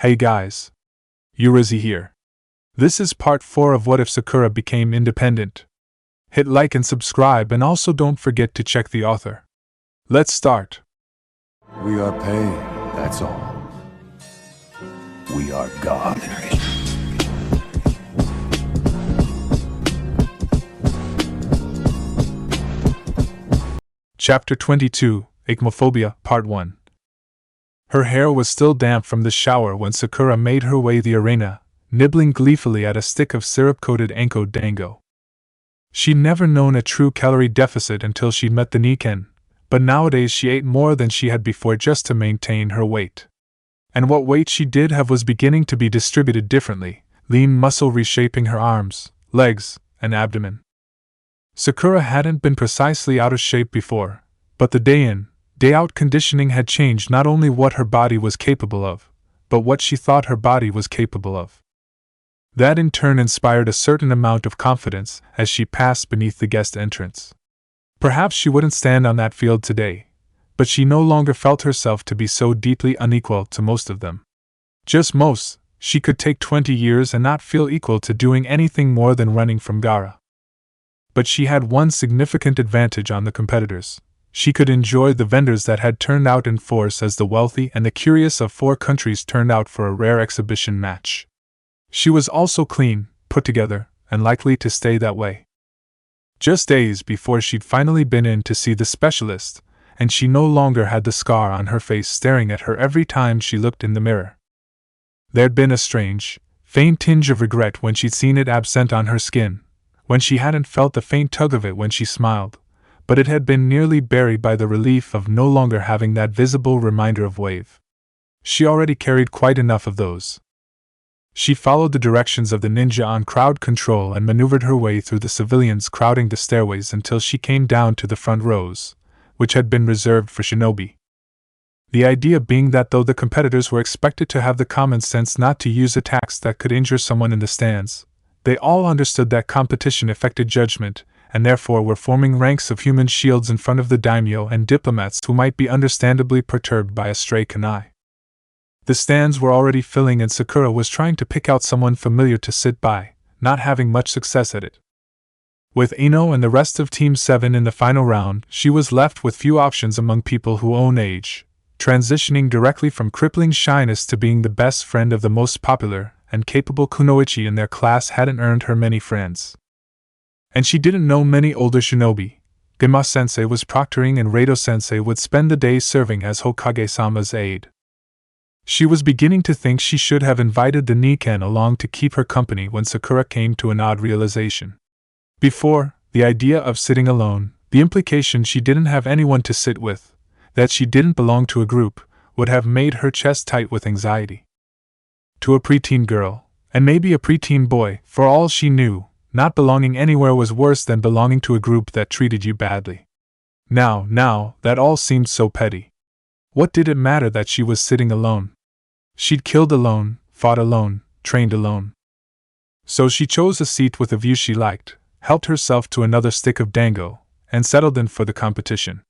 Hey guys. Urizi here. This is part 4 of What If Sakura Became Independent. Hit like and subscribe, and also don't forget to check the author. Let's start. We are pain, that's all. We are God. Chapter 22, Acmophobia, Part 1. Her hair was still damp from the shower when Sakura made her way the arena, nibbling gleefully at a stick of syrup-coated Anko Dango. She'd never known a true calorie deficit until she met the Niken, but nowadays she ate more than she had before just to maintain her weight. And what weight she did have was beginning to be distributed differently, lean muscle reshaping her arms, legs, and abdomen. Sakura hadn't been precisely out of shape before, but the day-in, day-out conditioning had changed not only what her body was capable of, but what she thought her body was capable of. That in turn inspired a certain amount of confidence as she passed beneath the guest entrance. Perhaps she wouldn't stand on that field today, but she no longer felt herself to be so deeply unequal to most of them. Just most, she could take 20 years and not feel equal to doing anything more than running from Gaara. But she had one significant advantage on the competitors. She could enjoy the vendors that had turned out in force as the wealthy and the curious of 4 countries turned out for a rare exhibition match. She was also clean, put together, and likely to stay that way. Just days before she'd finally been in to see the specialist, and she no longer had the scar on her face staring at her every time she looked in the mirror. There'd been a strange, faint tinge of regret when she'd seen it absent on her skin, when she hadn't felt the faint tug of it when she smiled, but it had been nearly buried by the relief of no longer having that visible reminder of wave. She already carried quite enough of those. She followed the directions of the ninja on crowd control and maneuvered her way through the civilians crowding the stairways until she came down to the front rows, which had been reserved for shinobi. The idea being that though the competitors were expected to have the common sense not to use attacks that could injure someone in the stands, they all understood that competition affected judgment, and therefore were forming ranks of human shields in front of the daimyo and diplomats who might be understandably perturbed by a stray kunai. The stands were already filling and Sakura was trying to pick out someone familiar to sit by, not having much success at it. With Ino and the rest of Team 7 in the final round, she was left with few options among people who own age, transitioning directly from crippling shyness to being the best friend of the most popular and capable kunoichi in their class hadn't earned her many friends. And she didn't know many older shinobi. Gema-sensei was proctoring and Rado-sensei would spend the day serving as Hokage-sama's aide. She was beginning to think she should have invited the Niken along to keep her company when Sakura came to an odd realization. Before, the idea of sitting alone, the implication she didn't have anyone to sit with, that she didn't belong to a group, would have made her chest tight with anxiety. To a preteen girl, and maybe a preteen boy, for all she knew, not belonging anywhere was worse than belonging to a group that treated you badly. Now, that all seemed so petty. What did it matter that she was sitting alone? She'd killed alone, fought alone, trained alone. So she chose a seat with a view she liked, helped herself to another stick of dango, and settled in for the competition.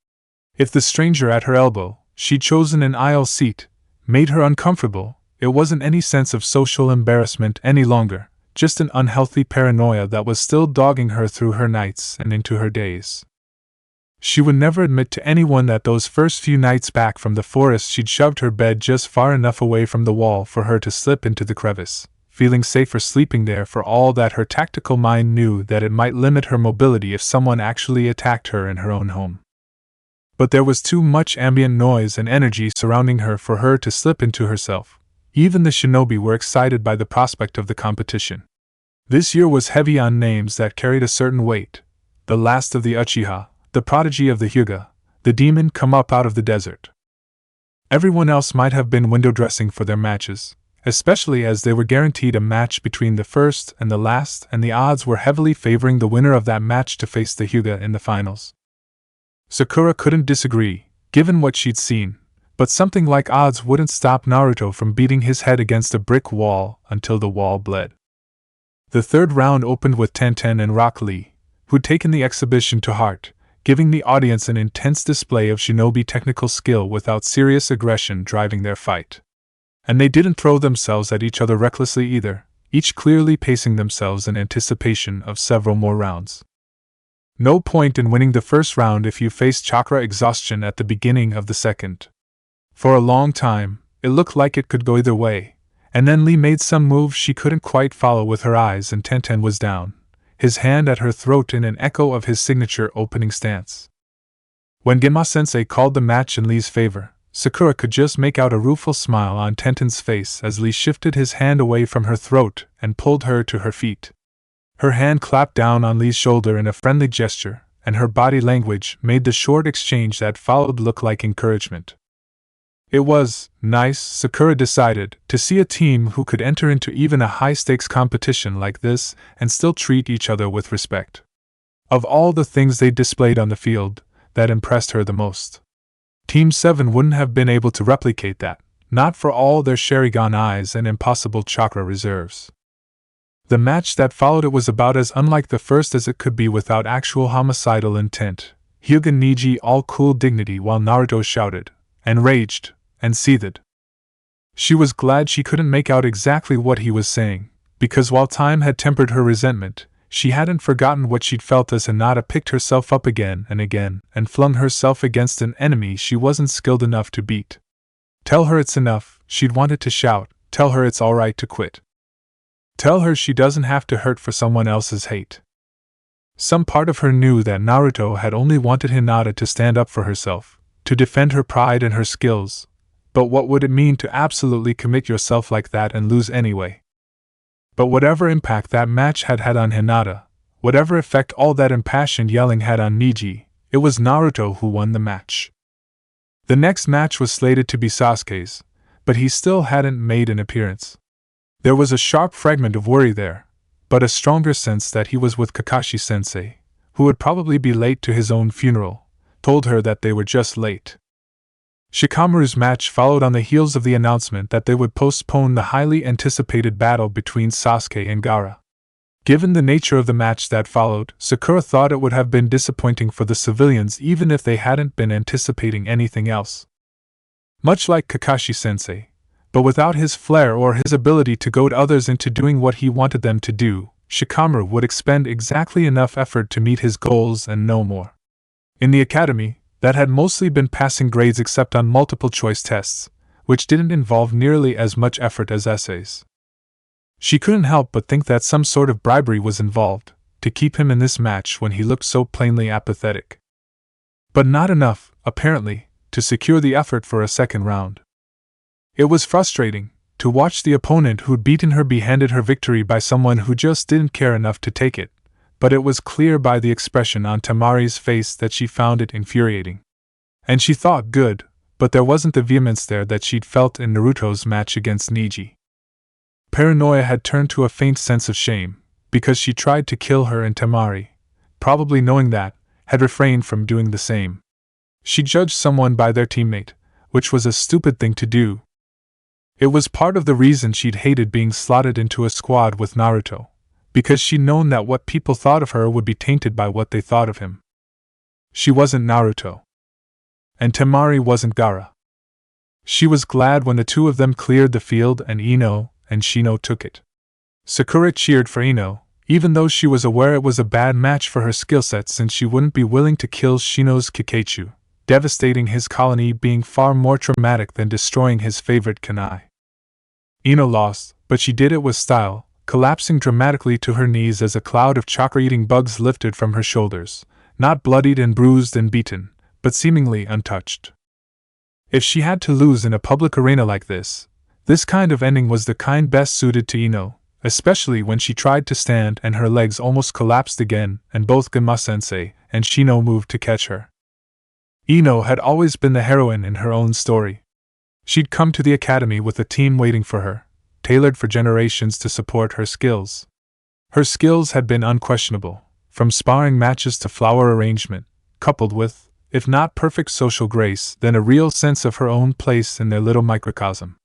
If the stranger at her elbow, she'd chosen an aisle seat, made her uncomfortable, it wasn't any sense of social embarrassment any longer, just an unhealthy paranoia that was still dogging her through her nights and into her days. She would never admit to anyone that those first few nights back from the forest she'd shoved her bed just far enough away from the wall for her to slip into the crevice, feeling safer sleeping there for all that her tactical mind knew that it might limit her mobility if someone actually attacked her in her own home. But there was too much ambient noise and energy surrounding her for her to slip into herself. Even the shinobi were excited by the prospect of the competition. This year was heavy on names that carried a certain weight: the last of the Uchiha, the prodigy of the Hyuga, the demon come up out of the desert. Everyone else might have been window dressing for their matches, especially as they were guaranteed a match between the first and the last, and the odds were heavily favoring the winner of that match to face the Hyuga in the finals. Sakura couldn't disagree, given what she'd seen, but something like odds wouldn't stop Naruto from beating his head against a brick wall until the wall bled. The third round opened with Tenten and Rock Lee, who'd taken the exhibition to heart, giving the audience an intense display of shinobi technical skill without serious aggression driving their fight. And they didn't throw themselves at each other recklessly either, each clearly pacing themselves in anticipation of several more rounds. No point in winning the first round if you face chakra exhaustion at the beginning of the second. For a long time, it looked like it could go either way, and then Lee made some move she couldn't quite follow with her eyes and Tenten was down, his hand at her throat in an echo of his signature opening stance. When Gemma-sensei called the match in Lee's favor, Sakura could just make out a rueful smile on Tenten's face as Lee shifted his hand away from her throat and pulled her to her feet. Her hand clapped down on Lee's shoulder in a friendly gesture, and her body language made the short exchange that followed look like encouragement. It was nice, Sakura decided, to see a team who could enter into even a high-stakes competition like this and still treat each other with respect. Of all the things they displayed on the field, that impressed her the most. Team 7 wouldn't have been able to replicate that, not for all their Sharingan eyes and impossible chakra reserves. The match that followed it was about as unlike the first as it could be without actual homicidal intent. Hyuga Niji all cool dignity while Naruto shouted, and raged, and seethed. She was glad she couldn't make out exactly what he was saying, because while time had tempered her resentment, she hadn't forgotten what she'd felt as Hinata picked herself up again and flung herself against an enemy she wasn't skilled enough to beat. Tell her it's enough, she'd wanted to shout, tell her it's alright to quit. Tell her she doesn't have to hurt for someone else's hate. Some part of her knew that Naruto had only wanted Hinata to stand up for herself, to defend her pride and her skills, but what would it mean to absolutely commit yourself like that and lose anyway? But whatever impact that match had had on Hinata, whatever effect all that impassioned yelling had on Niji, it was Naruto who won the match. The next match was slated to be Sasuke's, but he still hadn't made an appearance. There was a sharp fragment of worry there, but a stronger sense that he was with Kakashi-sensei, who would probably be late to his own funeral, told her that they were just late. Shikamaru's match followed on the heels of the announcement that they would postpone the highly anticipated battle between Sasuke and Gaara. Given the nature of the match that followed, Sakura thought it would have been disappointing for the civilians even if they hadn't been anticipating anything else. Much like Kakashi-sensei, but without his flair or his ability to goad others into doing what he wanted them to do, Shikamaru would expend exactly enough effort to meet his goals and no more. In the academy, that had mostly been passing grades except on multiple-choice tests, which didn't involve nearly as much effort as essays. She couldn't help but think that some sort of bribery was involved, to keep him in this match when he looked so plainly apathetic. But not enough, apparently, to secure the effort for a second round. It was frustrating to watch the opponent who'd beaten her be handed her victory by someone who just didn't care enough to take it, but it was clear by the expression on Tamari's face that she found it infuriating. And she thought good, but there wasn't the vehemence there that she'd felt in Naruto's match against Niji. Paranoia had turned to a faint sense of shame, because she tried to kill her and Tamari, probably knowing that, had refrained from doing the same. She judged someone by their teammate, which was a stupid thing to do. It was part of the reason she'd hated being slotted into a squad with Naruto, because she'd known that what people thought of her would be tainted by what they thought of him. She wasn't Naruto. And Temari wasn't Gaara. She was glad when the two of them cleared the field and Ino and Shino took it. Sakura cheered for Ino, even though she was aware it was a bad match for her skill set since she wouldn't be willing to kill Shino's Kikaichu, devastating his colony being far more traumatic than destroying his favorite kunai. Ino lost, but she did it with style, collapsing dramatically to her knees as a cloud of chakra-eating bugs lifted from her shoulders, not bloodied and bruised and beaten, but seemingly untouched. If she had to lose in a public arena like this kind of ending was the kind best suited to Ino, especially when she tried to stand and her legs almost collapsed again and both Gemma-sensei and Shino moved to catch her. Ino had always been the heroine in her own story. She'd come to the academy with a team waiting for her, tailored for generations to support her skills. Her skills had been unquestionable, from sparring matches to flower arrangement, coupled with, if not perfect social grace, then a real sense of her own place in their little microcosm.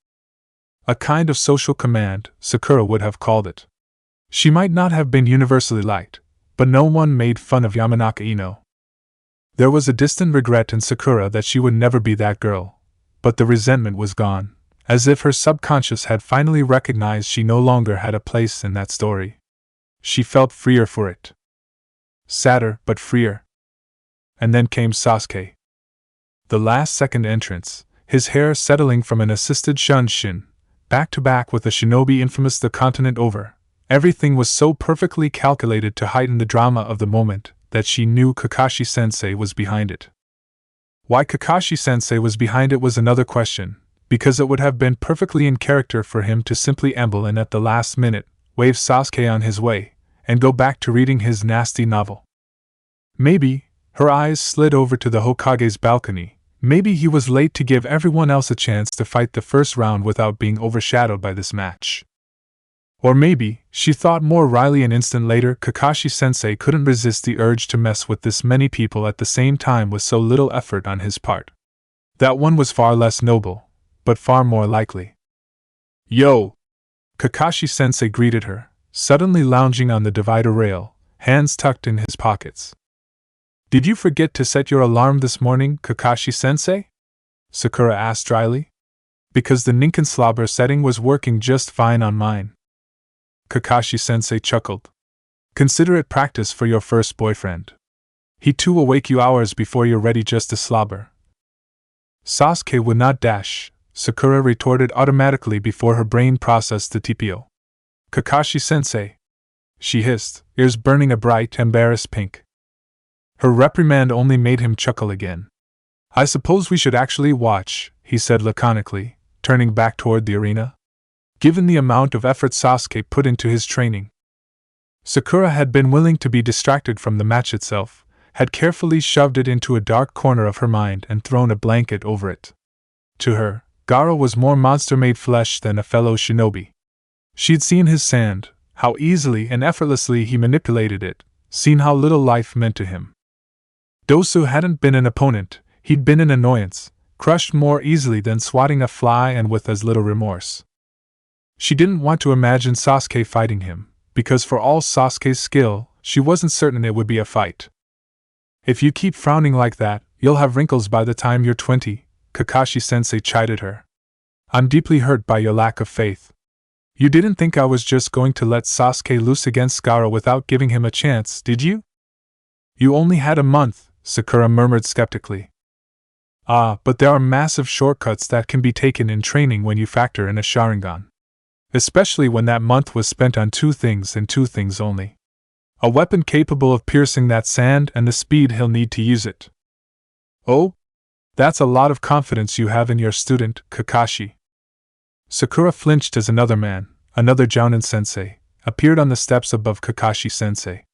A kind of social command, Sakura would have called it. She might not have been universally liked, but no one made fun of Yamanaka Ino. There was a distant regret in Sakura that she would never be that girl, but the resentment was gone, as if her subconscious had finally recognized she no longer had a place in that story. She felt freer for it. Sadder, but freer. And then came Sasuke. The last-second entrance, his hair settling from an assisted shunshin, back to back with a shinobi infamous the continent over. Everything was so perfectly calculated to heighten the drama of the moment that she knew Kakashi-sensei was behind it. Why Kakashi-sensei was behind it was another question, because it would have been perfectly in character for him to simply amble in at the last minute, wave Sasuke on his way, and go back to reading his nasty novel. Maybe, her eyes slid over to the Hokage's balcony, maybe he was late to give everyone else a chance to fight the first round without being overshadowed by this match. Or maybe, she thought more wryly an instant later, Kakashi-sensei couldn't resist the urge to mess with this many people at the same time with so little effort on his part. That one was far less noble, but far more likely. Yo! Kakashi-sensei greeted her, suddenly lounging on the divider rail, hands tucked in his pockets. Did you forget to set your alarm this morning, Kakashi-sensei? Sakura asked dryly. Because the Ninkenslobber setting was working just fine on mine. Kakashi-sensei chuckled. Consider it practice for your first boyfriend. He too will wake you hours before you're ready just to slobber. Sasuke would not dash, Sakura retorted automatically before her brain processed the TPO. Kakashi-sensei, she hissed, ears burning a bright, embarrassed pink. Her reprimand only made him chuckle again. I suppose we should actually watch, he said laconically, turning back toward the arena. Given the amount of effort Sasuke put into his training. Sakura had been willing to be distracted from the match itself, had carefully shoved it into a dark corner of her mind and thrown a blanket over it. To her, Gaara was more monster-made flesh than a fellow shinobi. She'd seen his sand, how easily and effortlessly he manipulated it, seen how little life meant to him. Dosu hadn't been an opponent, he'd been an annoyance, crushed more easily than swatting a fly and with as little remorse. She didn't want to imagine Sasuke fighting him, because for all Sasuke's skill, she wasn't certain it would be a fight. If you keep frowning like that, you'll have wrinkles by the time you're 20, Kakashi-sensei chided her. I'm deeply hurt by your lack of faith. You didn't think I was just going to let Sasuke loose against Gaara without giving him a chance, did you? You only had a month, Sakura murmured skeptically. Ah, but there are massive shortcuts that can be taken in training when you factor in a Sharingan. Especially when that month was spent on two things and two things only. A weapon capable of piercing that sand and the speed he'll need to use it. Oh? That's a lot of confidence you have in your student, Kakashi. Sakura flinched as another man, another Jounin-sensei, appeared on the steps above Kakashi-sensei.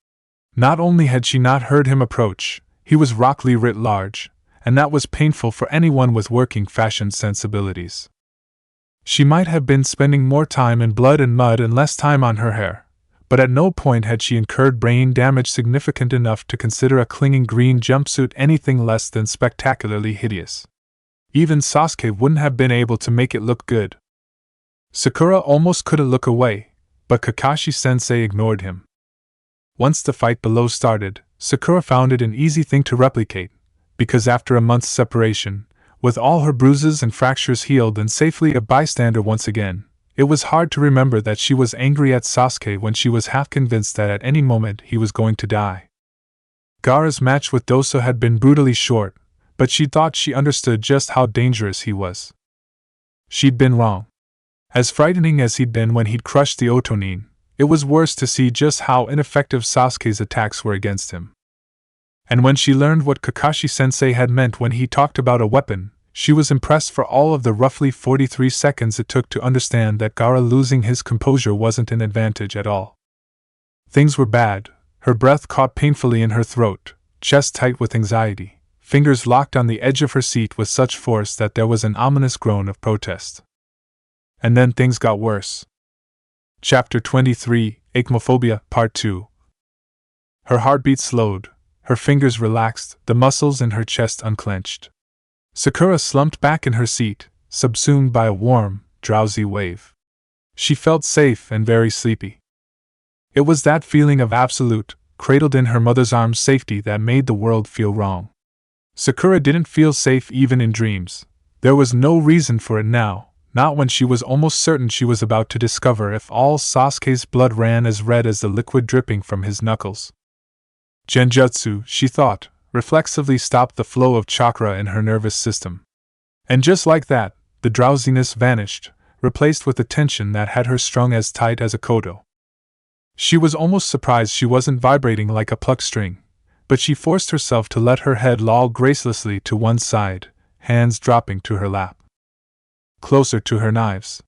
Not only had she not heard him approach, he was rockly writ large, and that was painful for anyone with working fashion sensibilities. She might have been spending more time in blood and mud and less time on her hair, but at no point had she incurred brain damage significant enough to consider a clinging green jumpsuit anything less than spectacularly hideous. Even Sasuke wouldn't have been able to make it look good. Sakura almost couldn't look away, but Kakashi-sensei ignored him. Once the fight below started, Sakura found it an easy thing to replicate, because after a month's separation, with all her bruises and fractures healed and safely a bystander once again, it was hard to remember that she was angry at Sasuke when she was half convinced that at any moment he was going to die. Gaara's match with Dosu had been brutally short, but she thought she understood just how dangerous he was. She'd been wrong. As frightening as he'd been when he'd crushed the Otonin, it was worse to see just how ineffective Sasuke's attacks were against him. And when she learned what Kakashi-sensei had meant when he talked about a weapon, she was impressed for all of the roughly 43 seconds it took to understand that Gaara losing his composure wasn't an advantage at all. Things were bad, her breath caught painfully in her throat, chest tight with anxiety, fingers locked on the edge of her seat with such force that there was an ominous groan of protest. And then things got worse. Chapter 23, Acmophobia, Part 2. Her heartbeat slowed, her fingers relaxed, the muscles in her chest unclenched. Sakura slumped back in her seat, subsumed by a warm, drowsy wave. She felt safe and very sleepy. It was that feeling of absolute, cradled in her mother's arms safety that made the world feel wrong. Sakura didn't feel safe even in dreams. There was no reason for it now, not when she was almost certain she was about to discover if all Sasuke's blood ran as red as the liquid dripping from his knuckles. Genjutsu, she thought, reflexively stopped the flow of chakra in her nervous system. And just like that, the drowsiness vanished, replaced with a tension that had her strung as tight as a kodo. She was almost surprised she wasn't vibrating like a plucked string, but she forced herself to let her head loll gracelessly to one side, hands dropping to her lap. Closer to her knives.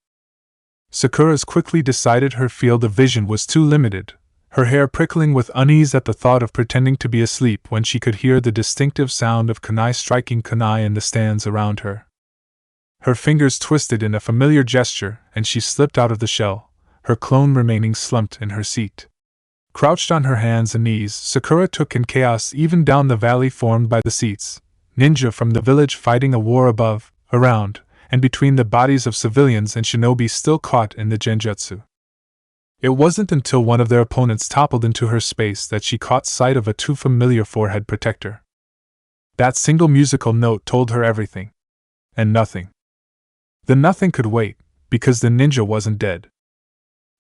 Sakura's quickly decided her field of vision was too limited, her hair prickling with unease at the thought of pretending to be asleep when she could hear the distinctive sound of kunai striking kunai in the stands around her. Her fingers twisted in a familiar gesture, and she slipped out of the shell, her clone remaining slumped in her seat. Crouched on her hands and knees, Sakura took in chaos even down the valley formed by the seats, ninja from the village fighting a war above, around, and between the bodies of civilians and shinobi still caught in the genjutsu. It wasn't until one of their opponents toppled into her space that she caught sight of a too familiar forehead protector. That single musical note told her everything. And nothing. The nothing could wait, because the ninja wasn't dead.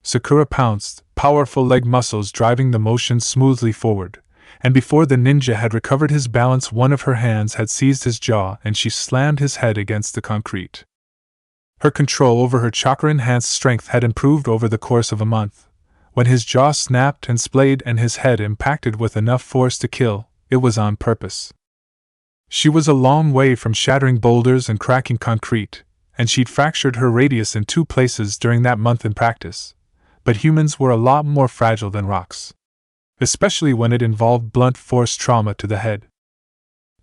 Sakura pounced, powerful leg muscles driving the motion smoothly forward, and before the ninja had recovered his balance, one of her hands had seized his jaw and she slammed his head against the concrete. Her control over her chakra-enhanced strength had improved over the course of a month. When his jaw snapped and splayed and his head impacted with enough force to kill, it was on purpose. She was a long way from shattering boulders and cracking concrete, and she'd fractured her radius in 2 places during that month in practice. But humans were a lot more fragile than rocks. Especially when it involved blunt force trauma to the head.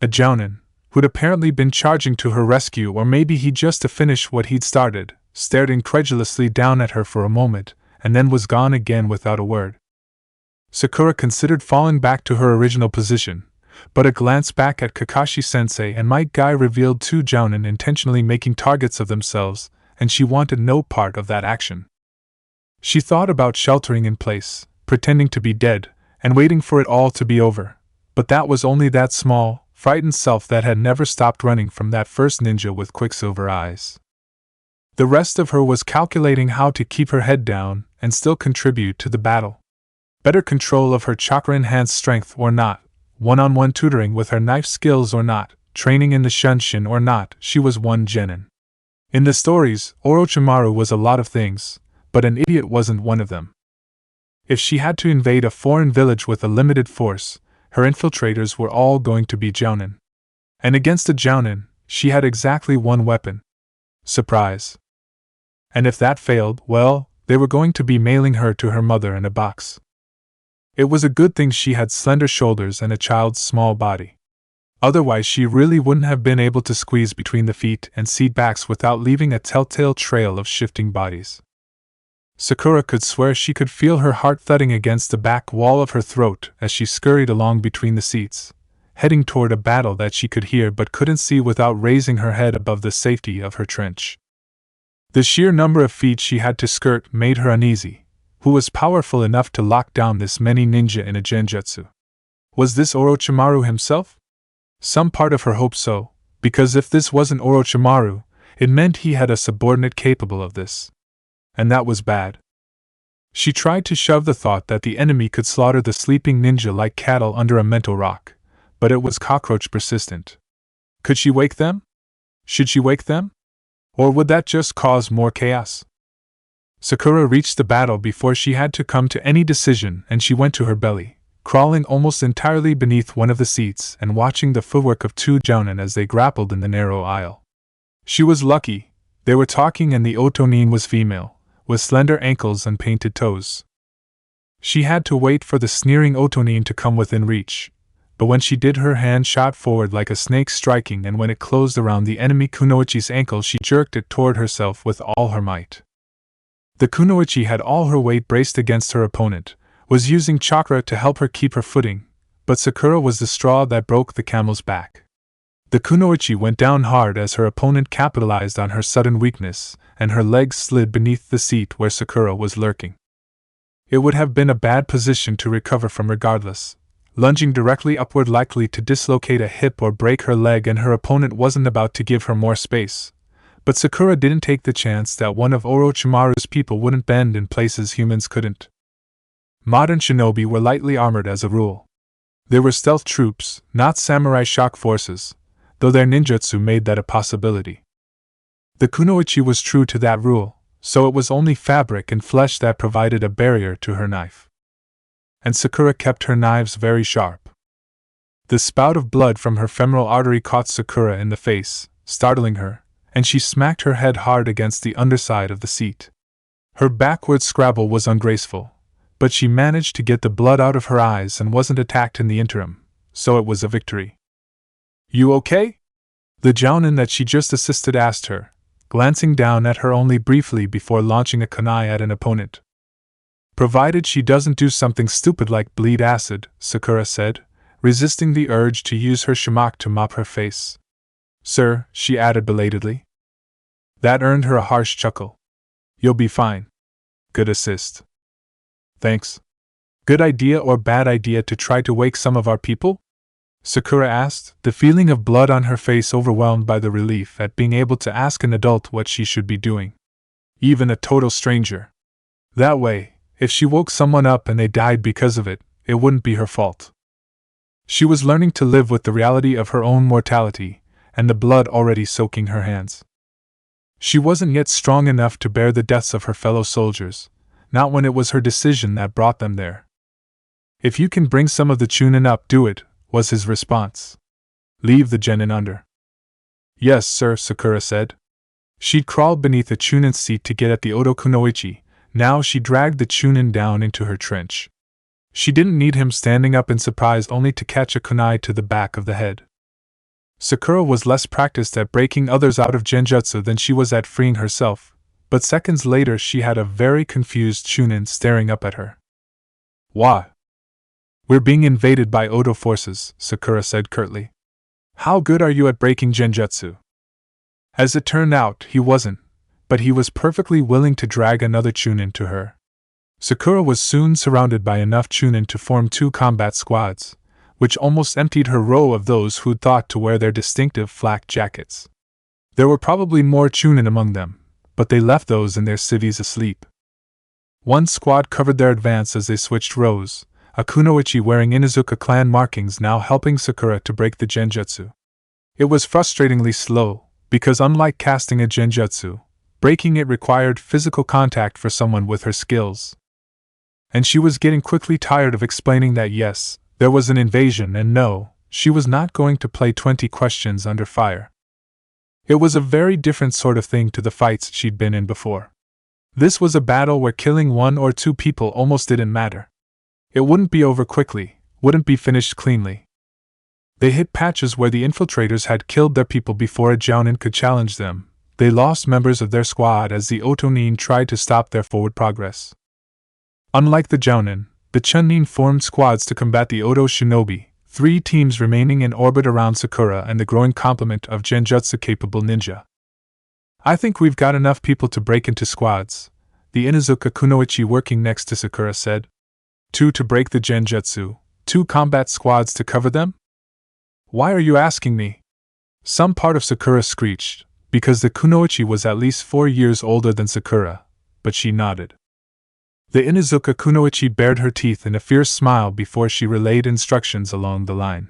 A jounin, who'd apparently been charging to her rescue, or maybe he just to finish what he'd started, stared incredulously down at her for a moment, and then was gone again without a word. Sakura considered falling back to her original position, but a glance back at Kakashi-sensei and Might Guy revealed 2 jounin intentionally making targets of themselves, and she wanted no part of that action. She thought about sheltering in place, pretending to be dead, and waiting for it all to be over, but that was only that small, frightened self that had never stopped running from that first ninja with quicksilver eyes. The rest of her was calculating how to keep her head down and still contribute to the battle. Better control of her chakra-enhanced strength or not, one-on-one tutoring with her knife skills or not, training in the Shunshin or not, she was one genin. In the stories, Orochimaru was a lot of things, but an idiot wasn't one of them. If she had to invade a foreign village with a limited force, her infiltrators were all going to be jounin. And against a jounin, she had exactly one weapon. Surprise. And if that failed, well, they were going to be mailing her to her mother in a box. It was a good thing she had slender shoulders and a child's small body. Otherwise she really wouldn't have been able to squeeze between the feet and seat backs without leaving a telltale trail of shifting bodies. Sakura could swear she could feel her heart thudding against the back wall of her throat as she scurried along between the seats, heading toward a battle that she could hear but couldn't see without raising her head above the safety of her trench. The sheer number of feet she had to skirt made her uneasy. Who was powerful enough to lock down this many ninja in a genjutsu? Was this Orochimaru himself? Some part of her hoped so, because if this wasn't Orochimaru, it meant he had a subordinate capable of this. And that was bad. She tried to shove the thought that the enemy could slaughter the sleeping ninja like cattle under a mental rock, but it was cockroach persistent. Could she wake them? Should she wake them? Or would that just cause more chaos? Sakura reached the battle before she had to come to any decision, and she went to her belly, crawling almost entirely beneath one of the seats and watching the footwork of 2 jounin as they grappled in the narrow aisle. She was lucky. They were talking and the otonin was female, with slender ankles and painted toes. She had to wait for the sneering otonin to come within reach, but when she did, her hand shot forward like a snake striking, and when it closed around the enemy kunoichi's ankle she jerked it toward herself with all her might. The kunoichi had all her weight braced against her opponent, was using chakra to help her keep her footing, but Sakura was the straw that broke the camel's back. The kunoichi went down hard as her opponent capitalized on her sudden weakness, and her legs slid beneath the seat where Sakura was lurking. It would have been a bad position to recover from regardless, lunging directly upward likely to dislocate a hip or break her leg, and her opponent wasn't about to give her more space. But Sakura didn't take the chance that one of Orochimaru's people wouldn't bend in places humans couldn't. Modern shinobi were lightly armored as a rule. They were stealth troops, not samurai shock forces, though their ninjutsu made that a possibility. The kunoichi was true to that rule, so it was only fabric and flesh that provided a barrier to her knife. And Sakura kept her knives very sharp. The spout of blood from her femoral artery caught Sakura in the face, startling her, and she smacked her head hard against the underside of the seat. Her backward scrabble was ungraceful, but she managed to get the blood out of her eyes and wasn't attacked in the interim, so it was a victory. "You okay?" The jounin that she just assisted asked her, glancing down at her only briefly before launching a kunai at an opponent. "Provided she doesn't do something stupid like bleed acid," Sakura said, resisting the urge to use her shimok to mop her face. "Sir," she added belatedly. That earned her a harsh chuckle. "You'll be fine. Good assist." "Thanks. Good idea or bad idea to try to wake some of our people?" Sakura asked, the feeling of blood on her face overwhelmed by the relief at being able to ask an adult what she should be doing. Even a total stranger. That way, if she woke someone up and they died because of it, it wouldn't be her fault. She was learning to live with the reality of her own mortality, and the blood already soaking her hands. She wasn't yet strong enough to bear the deaths of her fellow soldiers, not when it was her decision that brought them there. "If you can bring some of the chunin up, do it," was his response. "Leave the genin under." "Yes, sir," Sakura said. She'd crawled beneath a chunin seat to get at the Oto Kunoichi. Now she dragged the chunin down into her trench. She didn't need him standing up in surprise only to catch a kunai to the back of the head. Sakura was less practiced at breaking others out of genjutsu than she was at freeing herself, but seconds later she had a very confused chunin staring up at her. "Why?" "We're being invaded by Oto forces," Sakura said curtly. "How good are you at breaking genjutsu?" As it turned out, he wasn't, but he was perfectly willing to drag another chunin to her. Sakura was soon surrounded by enough chunin to form 2 combat squads, which almost emptied her row of those who'd thought to wear their distinctive flak jackets. There were probably more chunin among them, but they left those in their cities asleep. One squad covered their advance as they switched rows, a kunoichi wearing Inuzuka clan markings now helping Sakura to break the genjutsu. It was frustratingly slow, because unlike casting a genjutsu, breaking it required physical contact for someone with her skills. And she was getting quickly tired of explaining that yes, there was an invasion and no, she was not going to play 20 questions under fire. It was a very different sort of thing to the fights she'd been in before. This was a battle where killing 1 or 2 people almost didn't matter. It wouldn't be over quickly, wouldn't be finished cleanly. They hit patches where the infiltrators had killed their people before a jounin could challenge them. They lost members of their squad as the Otonin tried to stop their forward progress. Unlike the jounin, the Chunin formed squads to combat the Oto shinobi, 3 teams remaining in orbit around Sakura and the growing complement of genjutsu-capable ninja. "I think we've got enough people to break into squads," the Inuzuka kunoichi working next to Sakura said. 2 to break the genjutsu, 2 combat squads to cover them? "Why are you asking me?" Some part of Sakura screeched, because the kunoichi was at least 4 years older than Sakura, but she nodded. The Inuzuka kunoichi bared her teeth in a fierce smile before she relayed instructions along the line.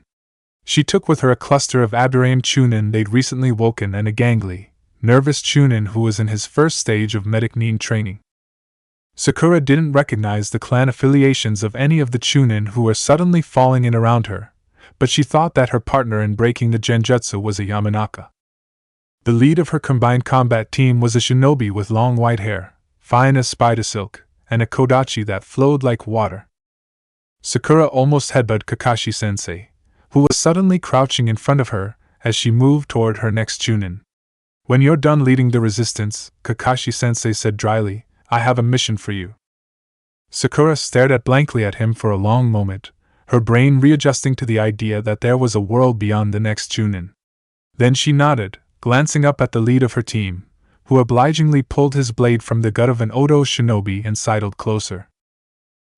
She took with her a cluster of Aburaim chunin they'd recently woken and a gangly, nervous chunin who was in his first stage of medic nin training. Sakura didn't recognize the clan affiliations of any of the chunin who were suddenly falling in around her, but she thought that her partner in breaking the genjutsu was a Yamanaka. The lead of her combined combat team was a shinobi with long white hair, fine as spider silk, and a kodachi that flowed like water. Sakura almost headbutted Kakashi-sensei, who was suddenly crouching in front of her as she moved toward her next chunin. "When you're done leading the resistance," Kakashi-sensei said dryly, "I have a mission for you." Sakura stared blankly at him for a long moment, her brain readjusting to the idea that there was a world beyond the next chunin. Then she nodded, glancing up at the lead of her team, who obligingly pulled his blade from the gut of an Oto shinobi and sidled closer.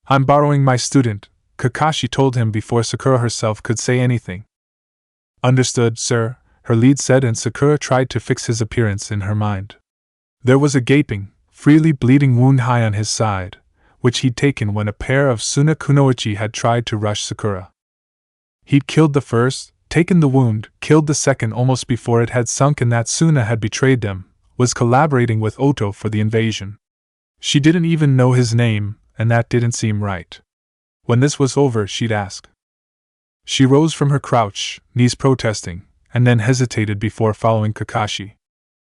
"I'm borrowing my student," Kakashi told him before Sakura herself could say anything. "Understood, sir," her lead said, and Sakura tried to fix his appearance in her mind. There was a gaping, freely bleeding wound high on his side, which he'd taken when a pair of Suna Kunoichi had tried to rush Sakura. He'd killed the first, taken the wound, killed the second almost before it had sunk, and that Suna had betrayed them, was collaborating with Oto for the invasion. She didn't even know his name, and that didn't seem right. When this was over, she'd ask. She rose from her crouch, knees protesting, and then hesitated before following Kakashi.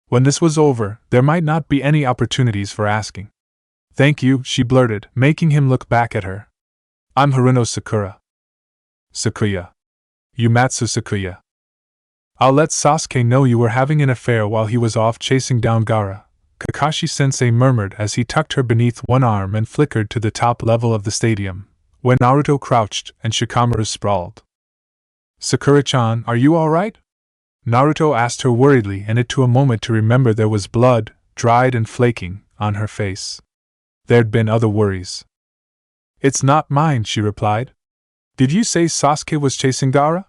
When this was over, there might not be any opportunities for asking. Thank you, she blurted, making him look back at her. I'm Haruno Sakura. Sakuya. Yumatsu Sakuya. I'll let Sasuke know you were having an affair while he was off chasing down Gaara, Kakashi-sensei murmured as he tucked her beneath one arm and flickered to the top level of the stadium, where Naruto crouched and Shikamaru sprawled. Sakura-chan, are you alright? Naruto asked her worriedly, and it took a moment to remember there was blood, dried and flaking, on her face. There'd been other worries. It's not mine, she replied. Did you say Sasuke was chasing Gaara?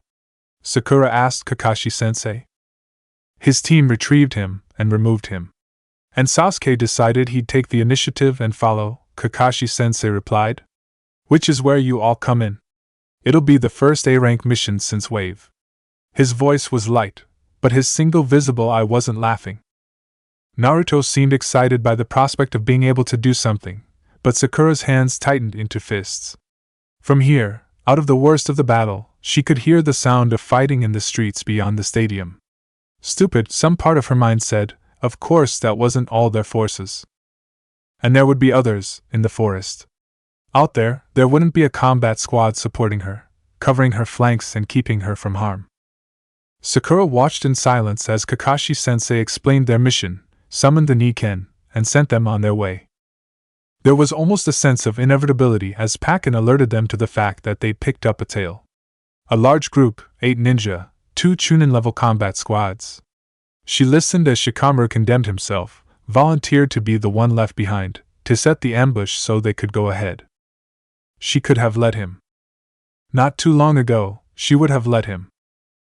Sakura asked Kakashi-sensei. His team retrieved him and removed him. And Sasuke decided he'd take the initiative and follow, Kakashi-sensei replied. Which is where you all come in. It'll be the first A-rank mission since Wave. His voice was light, but his single visible eye wasn't laughing. Naruto seemed excited by the prospect of being able to do something, but Sakura's hands tightened into fists. From here, out of the worst of the battle, she could hear the sound of fighting in the streets beyond the stadium. Stupid, some part of her mind said, of course that wasn't all their forces. And there would be others, in the forest. Out there wouldn't be a combat squad supporting her, covering her flanks and keeping her from harm. Sakura watched in silence as Kakashi-sensei explained their mission, summoned the Niken, and sent them on their way. There was almost a sense of inevitability as Pakken alerted them to the fact that they'd picked up a tail. A large group, 8 ninja, 2 Chunin-level combat squads. She listened as Shikamaru condemned himself, volunteered to be the one left behind, to set the ambush so they could go ahead. She could have let him. Not too long ago, she would have let him.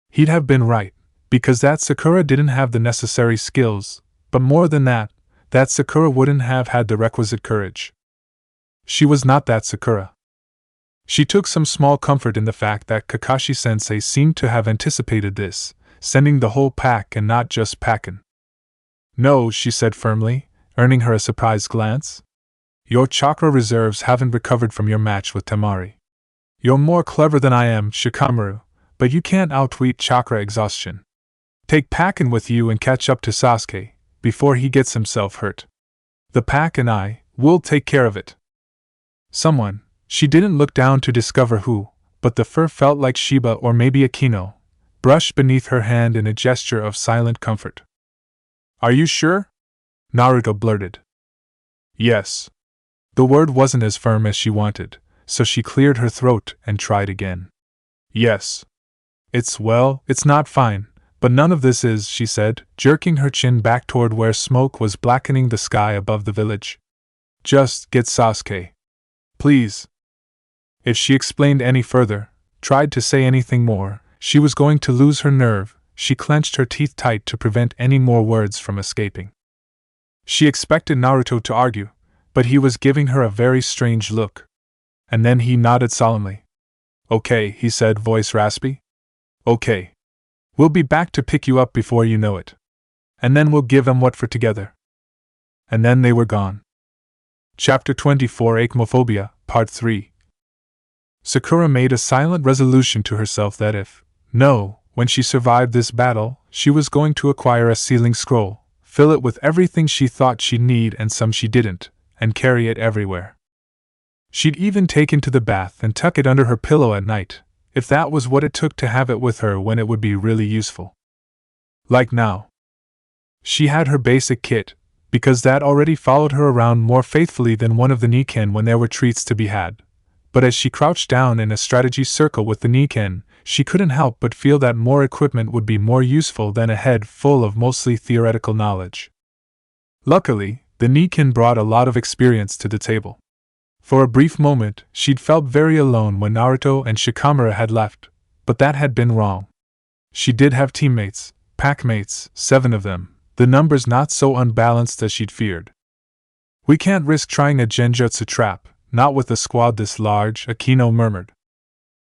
He'd have been right, because that Sakura didn't have the necessary skills, but more than that, that Sakura wouldn't have had the requisite courage. She was not that Sakura. She took some small comfort in the fact that Kakashi-sensei seemed to have anticipated this, sending the whole pack and not just Pakken. No, she said firmly, earning her a surprised glance. Your chakra reserves haven't recovered from your match with Temari. You're more clever than I am, Shikamaru, but you can't outwit chakra exhaustion. Take Pakken with you and catch up to Sasuke, before he gets himself hurt. The pack and I will take care of it. Someone, she didn't look down to discover who, but the fur felt like Shiba or maybe Akino, brushed beneath her hand in a gesture of silent comfort. Are you sure? Naruto blurted. Yes. The word wasn't as firm as she wanted, so she cleared her throat and tried again. Yes. It's not fine, but none of this is, she said, jerking her chin back toward where smoke was blackening the sky above the village. Just get Sasuke. Please. If she explained any further, tried to say anything more, she was going to lose her nerve. She clenched her teeth tight to prevent any more words from escaping. She expected Naruto to argue, but he was giving her a very strange look. And then he nodded solemnly. Okay, he said, voice raspy. Okay. We'll be back to pick you up before you know it. And then we'll give 'em what for together. And then they were gone. Chapter 24 Acmophobia, Part 3. Sakura made a silent resolution to herself that when she survived this battle, she was going to acquire a sealing scroll, fill it with everything she thought she'd need and some she didn't, and carry it everywhere. She'd even take it to the bath and tuck it under her pillow at night, if that was what it took to have it with her when it would be really useful. Like now. She had her basic kit, because that already followed her around more faithfully than one of the Niken when there were treats to be had. But as she crouched down in a strategy circle with the Niken, she couldn't help but feel that more equipment would be more useful than a head full of mostly theoretical knowledge. Luckily, the Niken brought a lot of experience to the table. For a brief moment, she'd felt very alone when Naruto and Shikamaru had left, but that had been wrong. She did have teammates, Packmates, 7 of them, the numbers not so unbalanced as she'd feared. We can't risk trying a genjutsu trap, not with a squad this large, Akino murmured.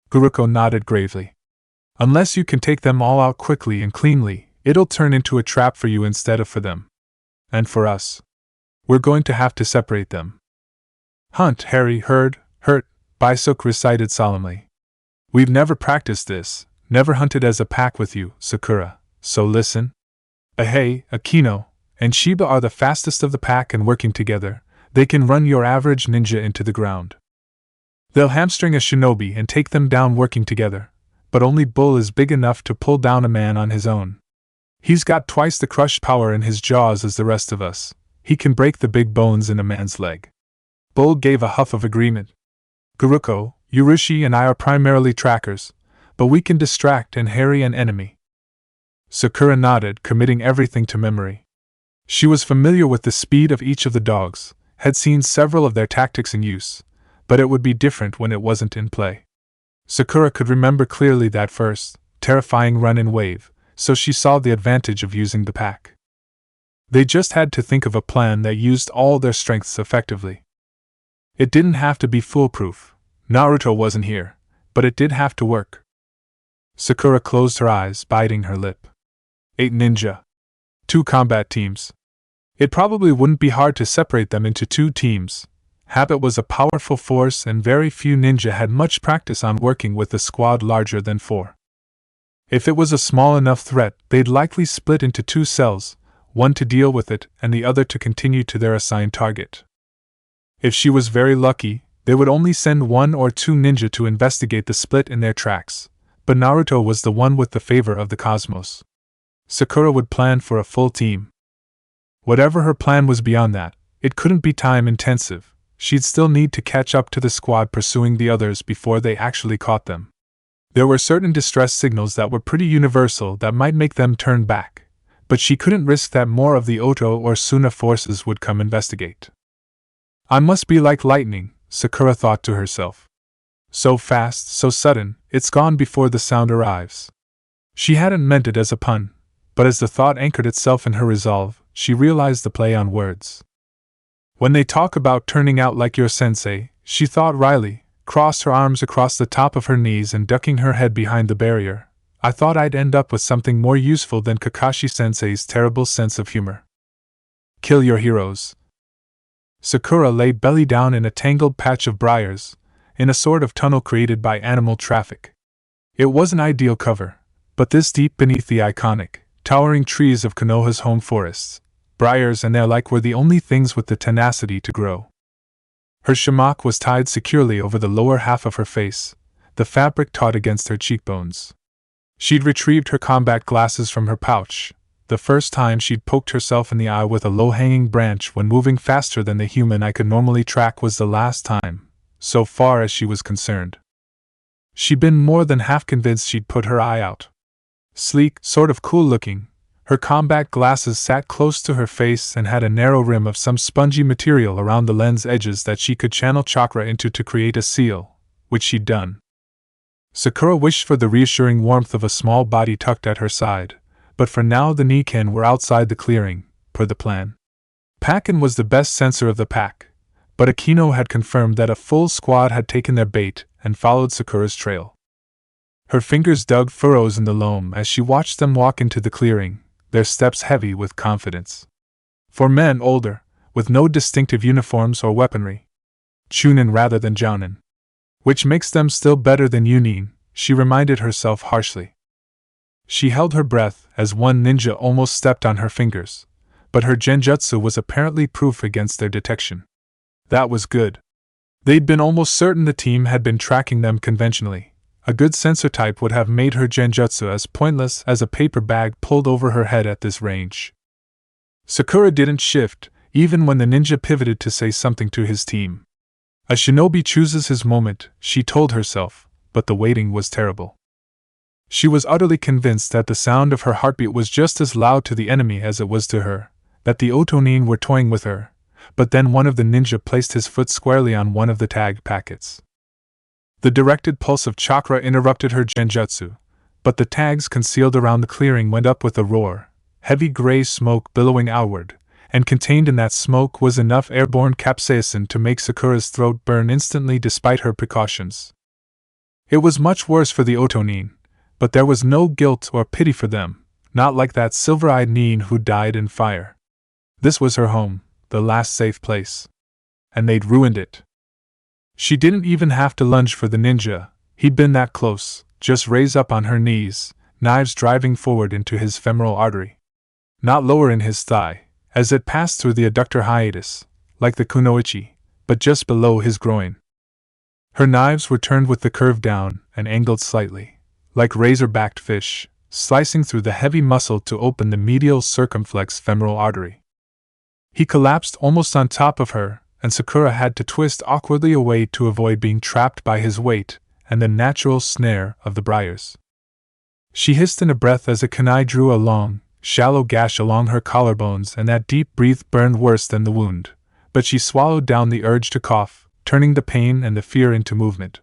Guruko nodded gravely. Unless you can take them all out quickly and cleanly, it'll turn into a trap for you instead of for them. And for us. We're going to have to separate them. Hunt, Harry, hurt, Baisok recited solemnly. We've never practiced this, never hunted as a pack with you, Sakura, so listen. Ahei, Akino, and Shiba are the fastest of the pack, and working together, they can run your average ninja into the ground. They'll hamstring a shinobi and take them down working together, but only Bull is big enough to pull down a man on his own. He's got twice the crush power in his jaws as the rest of us. He can break the big bones in a man's leg. Bull gave a huff of agreement. Guruko, Urushi and I are primarily trackers, but we can distract and harry an enemy. Sakura nodded, committing everything to memory. She was familiar with the speed of each of the dogs, had seen several of their tactics in use, but it would be different when it wasn't in play. Sakura could remember clearly that first, terrifying run in wave, so she saw the advantage of using the pack. They just had to think of a plan that used all their strengths effectively. It didn't have to be foolproof. Naruto wasn't here, but it did have to work. Sakura closed her eyes, biting her lip. 8 ninja. 2 combat teams. It probably wouldn't be hard to separate them into 2 teams. Habit was a powerful force, and very few ninja had much practice on working with a squad larger than 4. If it was a small enough threat, they'd likely split into 2 cells, one to deal with it and the other to continue to their assigned target. If she was very lucky, they would only send 1 or 2 ninja to investigate the split in their tracks, but Naruto was the one with the favor of the cosmos. Sakura would plan for a full team. Whatever her plan was beyond that, it couldn't be time-intensive. She'd still need to catch up to the squad pursuing the others before they actually caught them. There were certain distress signals that were pretty universal that might make them turn back, but she couldn't risk that more of the Oto or Suna forces would come investigate. I must be like lightning, Sakura thought to herself. So fast, so sudden, it's gone before the sound arrives. She hadn't meant it as a pun, but as the thought anchored itself in her resolve, she realized the play on words. When they talk about turning out like your sensei, she thought wryly, crossed her arms across the top of her knees and ducking her head behind the barrier. I thought I'd end up with something more useful than Kakashi-sensei's terrible sense of humor. Kill your heroes. Sakura lay belly down in a tangled patch of briars, in a sort of tunnel created by animal traffic. It was an ideal cover, but this deep beneath the iconic, towering trees of Konoha's home forests, briars and their like were the only things with the tenacity to grow. Her shimok was tied securely over the lower half of her face, the fabric taut against her cheekbones. She'd retrieved her combat glasses from her pouch, the first time she'd poked herself in the eye with a low-hanging branch when moving faster than the human eye could normally track was the last time, so far as she was concerned. She'd been more than half convinced she'd put her eye out. Sleek, sort of cool-looking, her combat glasses sat close to her face and had a narrow rim of some spongy material around the lens edges that she could channel chakra into to create a seal, which she'd done. Sakura wished for the reassuring warmth of a small body tucked at her side, but for now the Niken were outside the clearing, per the plan. Pakken was the best sensor of the pack, but Akino had confirmed that a full squad had taken their bait and followed Sakura's trail. Her fingers dug furrows in the loam as she watched them walk into the clearing, their steps heavy with confidence. 4 men older, with no distinctive uniforms or weaponry. Chunin rather than Jounin. Which makes them still better than Yunin, she reminded herself harshly. She held her breath as one ninja almost stepped on her fingers, but her genjutsu was apparently proof against their detection. That was good. They'd been almost certain the team had been tracking them conventionally. A good sensor type would have made her genjutsu as pointless as a paper bag pulled over her head at this range. Sakura didn't shift, even when the ninja pivoted to say something to his team. A shinobi chooses his moment, she told herself, but the waiting was terrible. She was utterly convinced that the sound of her heartbeat was just as loud to the enemy as it was to her, that the Otonin were toying with her, but then one of the ninja placed his foot squarely on one of the tagged packets. The directed pulse of chakra interrupted her genjutsu, but the tags concealed around the clearing went up with a roar, heavy gray smoke billowing outward, and contained in that smoke was enough airborne capsaicin to make Sakura's throat burn instantly despite her precautions. It was much worse for the Otonin, but there was no guilt or pity for them, not like that silver-eyed Nin who died in fire. This was her home, the last safe place. And they'd ruined it. She didn't even have to lunge for the ninja, he'd been that close, just raise up on her knees, knives driving forward into his femoral artery. Not lower in his thigh, as it passed through the adductor hiatus, like the kunoichi, but just below his groin. Her knives were turned with the curve down and angled slightly, like razor-backed fish, slicing through the heavy muscle to open the medial circumflex femoral artery. He collapsed almost on top of her, and Sakura had to twist awkwardly away to avoid being trapped by his weight and the natural snare of the briars. She hissed in a breath as a kunai drew a long, shallow gash along her collarbones, and that deep breath burned worse than the wound, but she swallowed down the urge to cough, turning the pain and the fear into movement.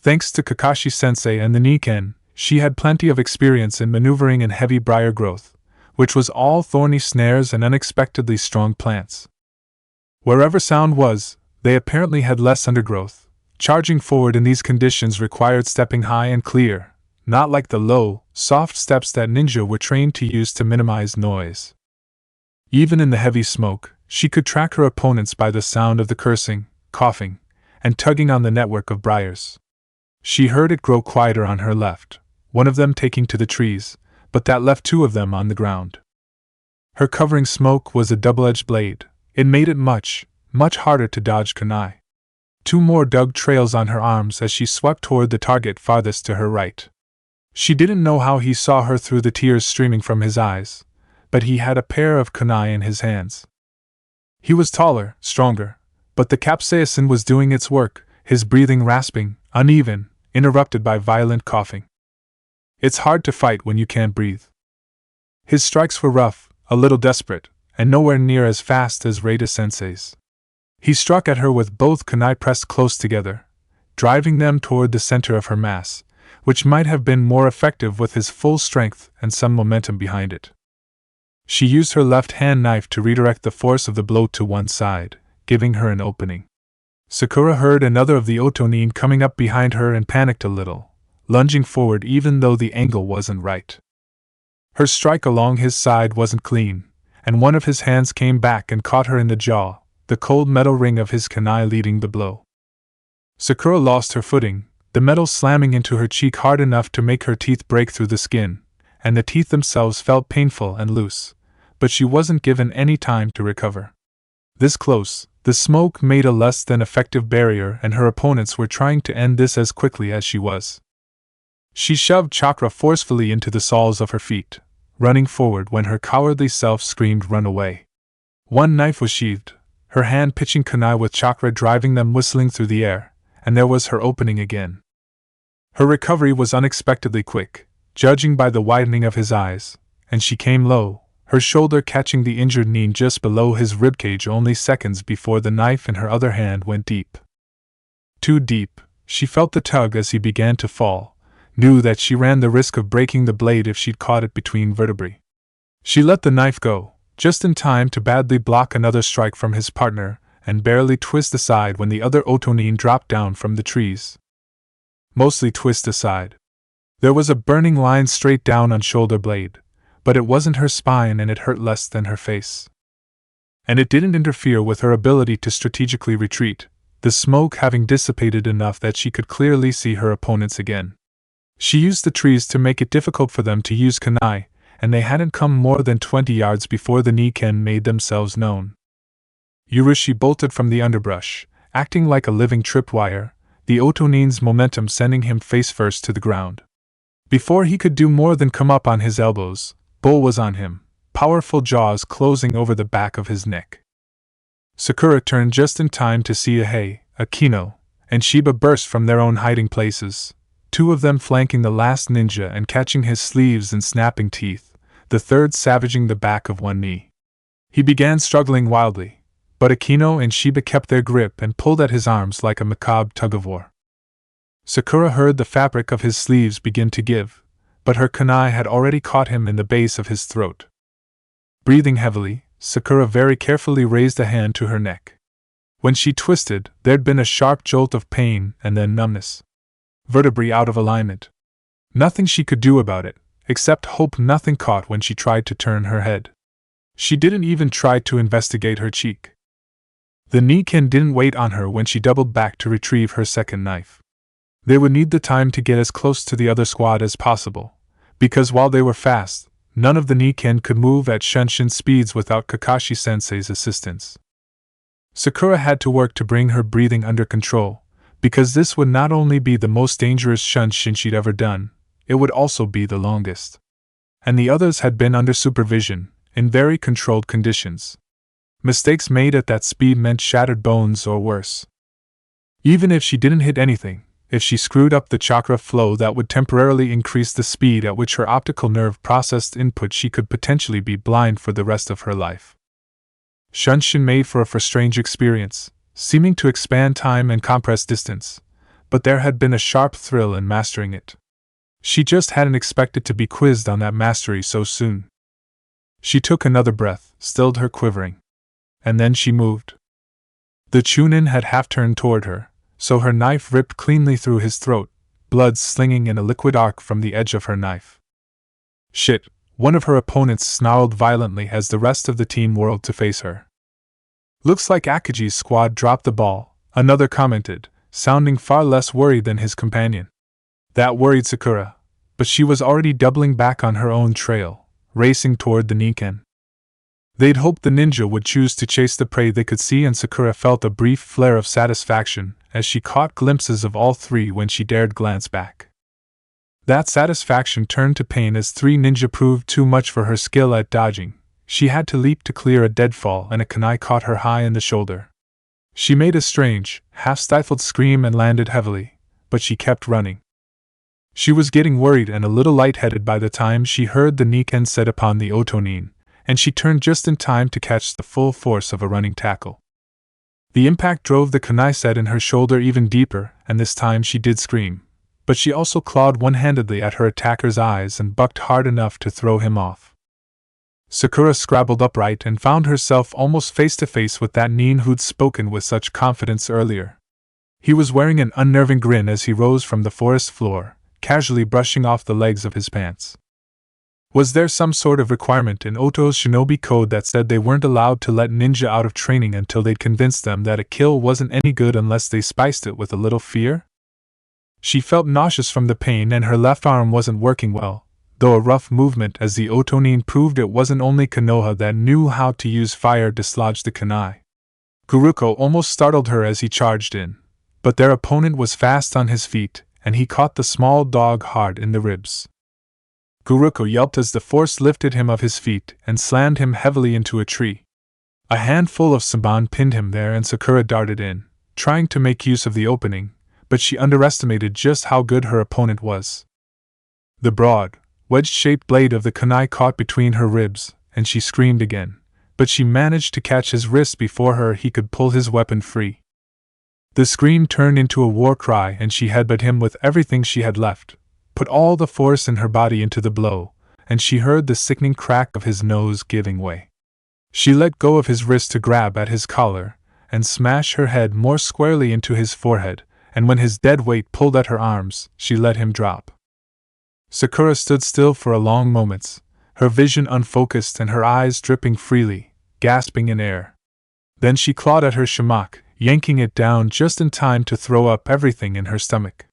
Thanks to Kakashi-sensei and the Niken, she had plenty of experience in maneuvering in heavy briar growth, which was all thorny snares and unexpectedly strong plants. Wherever sound was, they apparently had less undergrowth. Charging forward in these conditions required stepping high and clear, not like the low, soft steps that ninja were trained to use to minimize noise. Even in the heavy smoke, she could track her opponents by the sound of the cursing, coughing, and tugging on the network of briars. She heard it grow quieter on her left, one of them taking to the trees, but that left two of them on the ground. Her covering smoke was a double-edged blade. It made it much, much harder to dodge kunai. Two more dug trails on her arms as she swept toward the target farthest to her right. She didn't know how he saw her through the tears streaming from his eyes, but he had a pair of kunai in his hands. He was taller, stronger, but the capsaicin was doing its work, his breathing rasping, uneven, interrupted by violent coughing. It's hard to fight when you can't breathe. His strikes were rough, a little desperate, and nowhere near as fast as Reita-sensei's. He struck at her with both kunai pressed close together, driving them toward the center of her mass, which might have been more effective with his full strength and some momentum behind it. She used her left-hand knife to redirect the force of the blow to one side, giving her an opening. Sakura heard another of the Otonin coming up behind her and panicked a little, lunging forward even though the angle wasn't right. Her strike along his side wasn't clean, and one of his hands came back and caught her in the jaw, the cold metal ring of his kunai leading the blow. Sakura lost her footing, the metal slamming into her cheek hard enough to make her teeth break through the skin, and the teeth themselves felt painful and loose, but she wasn't given any time to recover. This close, the smoke made a less than effective barrier, and her opponents were trying to end this as quickly as she was. She shoved chakra forcefully into the soles of her feet, running forward when her cowardly self screamed run away. One knife was sheathed, her hand pitching kunai with chakra driving them whistling through the air, and there was her opening again. Her recovery was unexpectedly quick, judging by the widening of his eyes, and she came low, her shoulder catching the injured knee just below his ribcage only seconds before the knife in her other hand went deep. Too deep, she felt the tug as he began to fall, knew that she ran the risk of breaking the blade if she'd caught it between vertebrae. She let the knife go, just in time to badly block another strike from his partner, and barely twist aside when the other Otonin dropped down from the trees. Mostly twist aside. There was a burning line straight down on shoulder blade, but it wasn't her spine and it hurt less than her face. And it didn't interfere with her ability to strategically retreat, the smoke having dissipated enough that she could clearly see her opponents again. She used the trees to make it difficult for them to use kunai, and they hadn't come more than 20 yards before the Niken made themselves known. Yurushi bolted from the underbrush, acting like a living tripwire, the Otonin's momentum sending him face first to the ground. Before he could do more than come up on his elbows, Bull was on him, powerful jaws closing over the back of his neck. Sakura turned just in time to see Ahei, Akino, and Shiba burst from their own hiding places, two of them flanking the last ninja and catching his sleeves and snapping teeth, the third savaging the back of one knee. He began struggling wildly, but Akino and Shiba kept their grip and pulled at his arms like a macabre tug-of-war. Sakura heard the fabric of his sleeves begin to give, but her kunai had already caught him in the base of his throat. Breathing heavily, Sakura very carefully raised a hand to her neck. When she twisted, there'd been a sharp jolt of pain and then numbness. Vertebrae out of alignment. Nothing she could do about it, except hope nothing caught when she tried to turn her head. She didn't even try to investigate her cheek. The Niken didn't wait on her when she doubled back to retrieve her second knife. They would need the time to get as close to the other squad as possible, because while they were fast, none of the Niken could move at Shunshin speeds without Kakashi-sensei's assistance. Sakura had to work to bring her breathing under control, because this would not only be the most dangerous Shunshin she'd ever done, it would also be the longest. And the others had been under supervision, in very controlled conditions. Mistakes made at that speed meant shattered bones or worse. Even if she didn't hit anything, if she screwed up the chakra flow that would temporarily increase the speed at which her optical nerve processed input, she could potentially be blind for the rest of her life. Shunshin made for a strange experience, seeming to expand time and compress distance, but there had been a sharp thrill in mastering it. She just hadn't expected to be quizzed on that mastery so soon. She took another breath, stilled her quivering. And then she moved. The Chunin had half-turned toward her, so her knife ripped cleanly through his throat, blood slinging in a liquid arc from the edge of her knife. Shit, one of her opponents snarled violently as the rest of the team whirled to face her. Looks like Akaji's squad dropped the ball, another commented, sounding far less worried than his companion. That worried Sakura, but she was already doubling back on her own trail, racing toward the Niken. They'd hoped the ninja would choose to chase the prey they could see, and Sakura felt a brief flare of satisfaction as she caught glimpses of all three when she dared glance back. That satisfaction turned to pain as three ninja proved too much for her skill at dodging. She had to leap to clear a deadfall, and a kunai caught her high in the shoulder. She made a strange, half-stifled scream and landed heavily, but she kept running. She was getting worried and a little lightheaded by the time she heard the Niken set upon the Otonin, and she turned just in time to catch the full force of a running tackle. The impact drove the kunai set in her shoulder even deeper, and this time she did scream, but she also clawed one-handedly at her attacker's eyes and bucked hard enough to throw him off. Sakura scrabbled upright and found herself almost face-to-face with that nin who'd spoken with such confidence earlier. He was wearing an unnerving grin as he rose from the forest floor, casually brushing off the legs of his pants. Was there some sort of requirement in Oto's shinobi code that said they weren't allowed to let ninja out of training until they'd convinced them that a kill wasn't any good unless they spiced it with a little fear? She felt nauseous from the pain and her left arm wasn't working well, though a rough movement as the Otonin proved it wasn't only Konoha that knew how to use fire to dislodge the kunai. Kuruko almost startled her as he charged in, but their opponent was fast on his feet, and he caught the small dog hard in the ribs. Kuruko yelped as the force lifted him off his feet and slammed him heavily into a tree. A handful of Saban pinned him there, and Sakura darted in, trying to make use of the opening, but she underestimated just how good her opponent was. The broad, wedge-shaped blade of the kunai caught between her ribs, and she screamed again, but she managed to catch his wrist before he could pull his weapon free. The scream turned into a war cry, and she headbutted him with everything she had left, put all the force in her body into the blow, and she heard the sickening crack of his nose giving way. She let go of his wrist to grab at his collar, and smash her head more squarely into his forehead, and when his dead weight pulled at her arms, she let him drop. Sakura stood still for a long moments, her vision unfocused and her eyes dripping freely, gasping in air. Then she clawed at her shimok, yanking it down just in time to throw up everything in her stomach.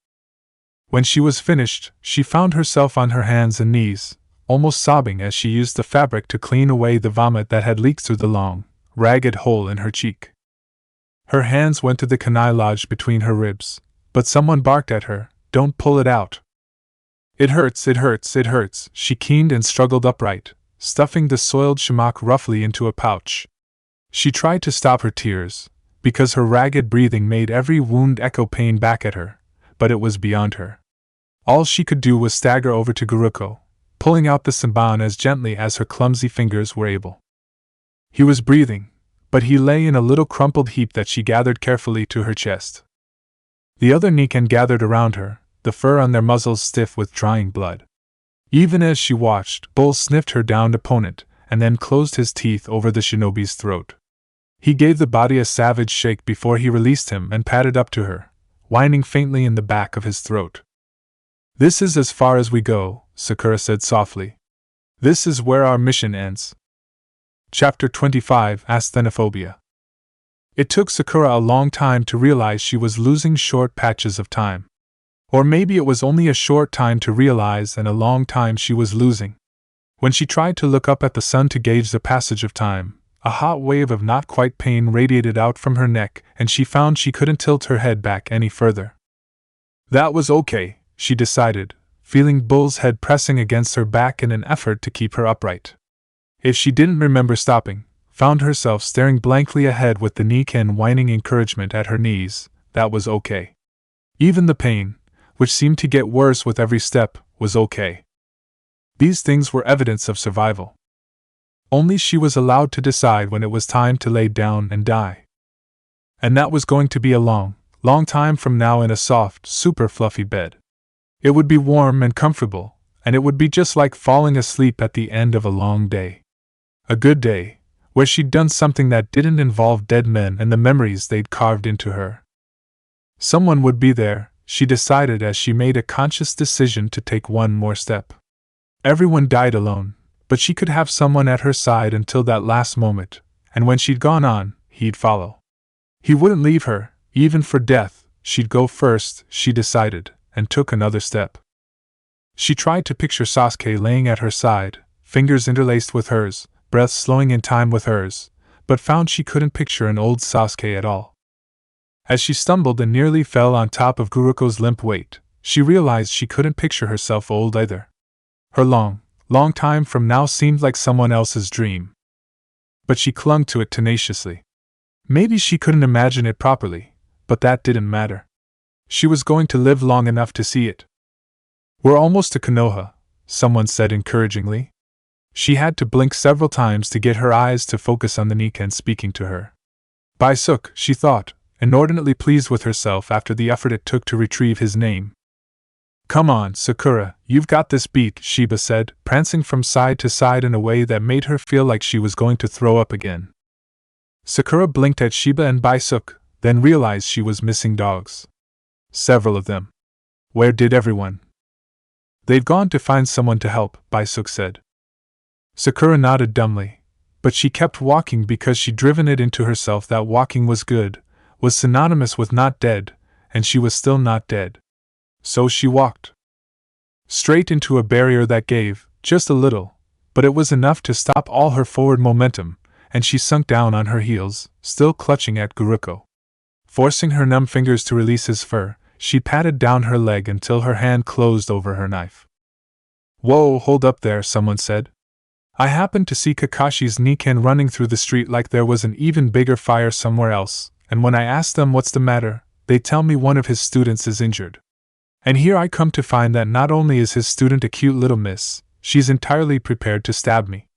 When she was finished, she found herself on her hands and knees, almost sobbing as she used the fabric to clean away the vomit that had leaked through the long, ragged hole in her cheek. Her hands went to the kunai lodged between her ribs, but someone barked at her, "Don't pull it out." "It hurts, it hurts, it hurts," she keened and struggled upright, stuffing the soiled shimok roughly into a pouch. She tried to stop her tears, because her ragged breathing made every wound echo pain back at her, but it was beyond her. All she could do was stagger over to Guruko, pulling out the samban as gently as her clumsy fingers were able. He was breathing, but he lay in a little crumpled heap that she gathered carefully to her chest. The other Niken gathered around her, the fur on their muzzles stiff with drying blood. Even as she watched, Bull sniffed her downed opponent, and then closed his teeth over the shinobi's throat. He gave the body a savage shake before he released him and padded up to her, whining faintly in the back of his throat. "This is as far as we go," Sakura said softly. "This is where our mission ends." Chapter 25: Asthenophobia. It took Sakura a long time to realize she was losing short patches of time. Or maybe it was only a short time to realize and a long time she was losing. When she tried to look up at the sun to gauge the passage of time, a hot wave of not quite pain radiated out from her neck, and she found she couldn't tilt her head back any further. That was okay, she decided, feeling Bull's head pressing against her back in an effort to keep her upright. If she didn't remember stopping, found herself staring blankly ahead with the Niken whining encouragement at her knees, that was okay. Even the pain, which seemed to get worse with every step, was okay. These things were evidence of survival. Only she was allowed to decide when it was time to lay down and die. And that was going to be a long, long time from now in a soft, super fluffy bed. It would be warm and comfortable, and it would be just like falling asleep at the end of a long day. A good day, where she'd done something that didn't involve dead men and the memories they'd carved into her. Someone would be there, she decided as she made a conscious decision to take one more step. Everyone died alone, but she could have someone at her side until that last moment, and when she'd gone on, he'd follow. He wouldn't leave her, even for death. She'd go first, she decided, and took another step. She tried to picture Sasuke laying at her side, fingers interlaced with hers, breath slowing in time with hers, but found she couldn't picture an old Sasuke at all. As she stumbled and nearly fell on top of Guruko's limp weight, she realized she couldn't picture herself old either. Her long time from now seemed like someone else's dream. But she clung to it tenaciously. Maybe she couldn't imagine it properly, but that didn't matter. She was going to live long enough to see it. "We're almost to Konoha," someone said encouragingly. She had to blink several times to get her eyes to focus on the Niken speaking to her. Baisuk, she thought, inordinately pleased with herself after the effort it took to retrieve his name. "Come on, Sakura, you've got this beat," Shiba said, prancing from side to side in a way that made her feel like she was going to throw up again. Sakura blinked at Shiba and Baisuk, then realized she was missing dogs. Several of them. Where did everyone? "They'd gone to find someone to help," Baisuk said. Sakura nodded dumbly, but she kept walking because she'd driven it into herself that walking was good, was synonymous with not dead, and she was still not dead. So she walked. Straight into a barrier that gave, just a little, but it was enough to stop all her forward momentum, and she sunk down on her heels, still clutching at Guruko. Forcing her numb fingers to release his fur, she patted down her leg until her hand closed over her knife. "Whoa, hold up there," someone said. "I happened to see Kakashi's Niken running through the street like there was an even bigger fire somewhere else, and when I ask them what's the matter, they tell me one of his students is injured. And here I come to find that not only is his student a cute little miss, she's entirely prepared to stab me.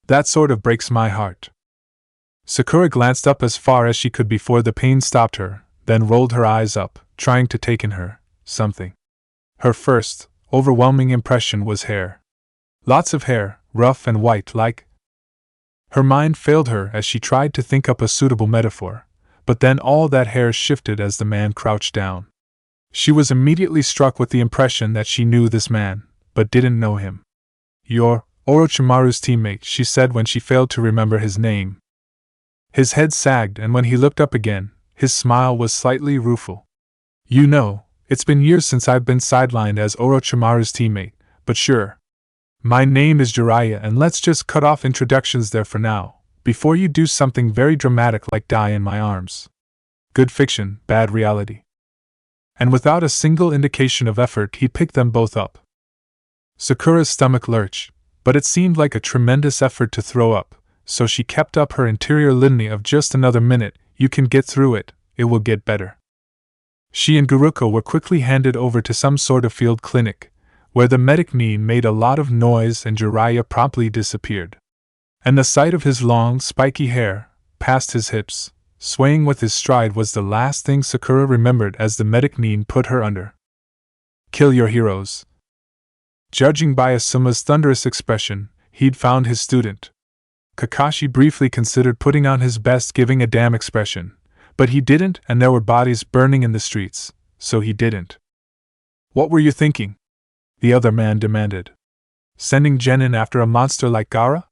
That sort of breaks my heart." Sakura glanced up as far as she could before the pain stopped her, then rolled her eyes up, trying to take in her something. Her first, overwhelming impression was hair. Lots of hair, rough and white like. Her mind failed her as she tried to think up a suitable metaphor, but then all that hair shifted as the man crouched down. She was immediately struck with the impression that she knew this man, but didn't know him. "You're Orochimaru's teammate," she said when she failed to remember his name. His head sagged, and when he looked up again, his smile was slightly rueful. "You know, it's been years since I've been sidelined as Orochimaru's teammate, but sure. My name is Jiraiya, and let's just cut off introductions there for now, before you do something very dramatic like die in my arms. Good fiction, bad reality." And without a single indication of effort, he picked them both up. Sakura's stomach lurched, but it seemed like a tremendous effort to throw up, so she kept up her interior litany of "just another minute, you can get through it, it will get better." She and Guruko were quickly handed over to some sort of field clinic, where the medic made a lot of noise and Jiraiya promptly disappeared. And the sight of his long, spiky hair, past his hips, swaying with his stride was the last thing Sakura remembered as the medic put her under. "Kill your heroes." Judging by Asuma's thunderous expression, he'd found his student. Kakashi briefly considered putting on his best giving a damn expression, but he didn't, and there were bodies burning in the streets, so he didn't. What were you thinking? The other man demanded. Sending Genin after a monster like Gaara?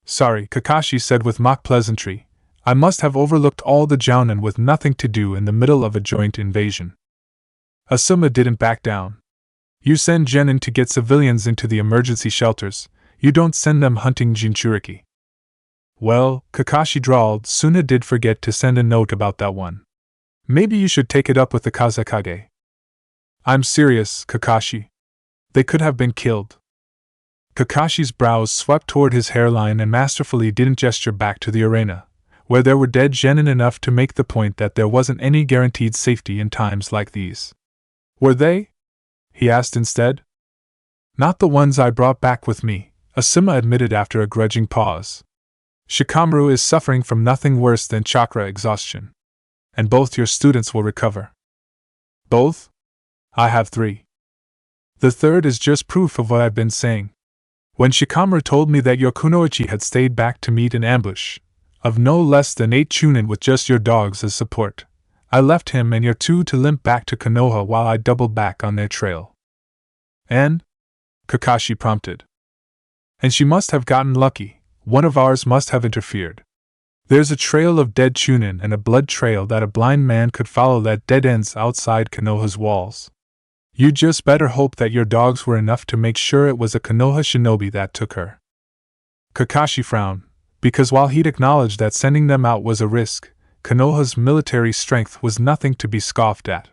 Sorry, Kakashi said with mock pleasantry. I must have overlooked all the jounin with nothing to do in the middle of a joint invasion. Asuma didn't back down. You send Genin to get civilians into the emergency shelters, you don't send them hunting Jinchuriki. Well, Kakashi drawled, Suna did forget to send a note about that one. Maybe you should take it up with the Kazekage. I'm serious, Kakashi. They could have been killed. Kakashi's brows swept toward his hairline and masterfully didn't gesture back to the arena, where there were dead genin enough to make the point that there wasn't any guaranteed safety in times like these. Were they? He asked instead. Not the ones I brought back with me, Asuma admitted after a grudging pause. Shikamaru is suffering from nothing worse than chakra exhaustion. And both your students will recover. Both? I have 3. The third is just proof of what I've been saying. When Shikamaru told me that your kunoichi had stayed back to meet an ambush of no less than 8 chunin with just your dogs as support, I left him and your 2 to limp back to Konoha while I doubled back on their trail. And? Kakashi prompted. And she must have gotten lucky, one of ours must have interfered. There's a trail of dead chunin and a blood trail that a blind man could follow that dead ends outside Konoha's walls. You just better hope that your dogs were enough to make sure it was a Konoha shinobi that took her. Kakashi frowned, because while he'd acknowledged that sending them out was a risk, Konoha's military strength was nothing to be scoffed at.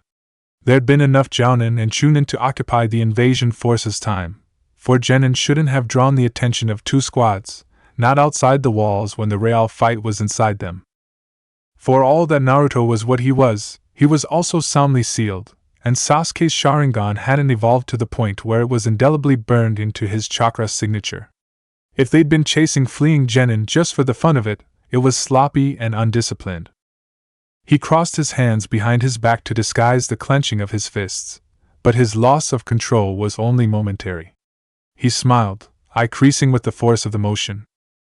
There'd been enough jounin and chunin to occupy the invasion force's time, for genin shouldn't have drawn the attention of 2 squads, not outside the walls when the real fight was inside them. For all that Naruto was what he was also soundly sealed, and Sasuke's Sharingan hadn't evolved to the point where it was indelibly burned into his chakra signature. If they'd been chasing fleeing genin just for the fun of it, it was sloppy and undisciplined. He crossed his hands behind his back to disguise the clenching of his fists, but his loss of control was only momentary. He smiled, eye creasing with the force of the motion.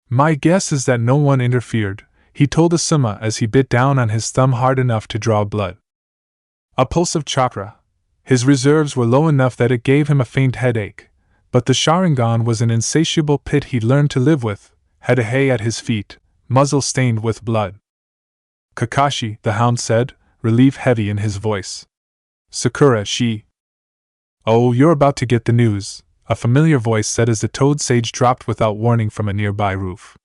My guess is that no one interfered, he told Asuma as he bit down on his thumb hard enough to draw blood. A pulse of chakra. His reserves were low enough that it gave him a faint headache, but the Sharingan was an insatiable pit he'd learned to live with, had a hay at his feet, muzzle stained with blood. Kakashi, the hound said, relief heavy in his voice. Sakura, she. Oh, you're about to get the news, a familiar voice said as the toad sage dropped without warning from a nearby roof.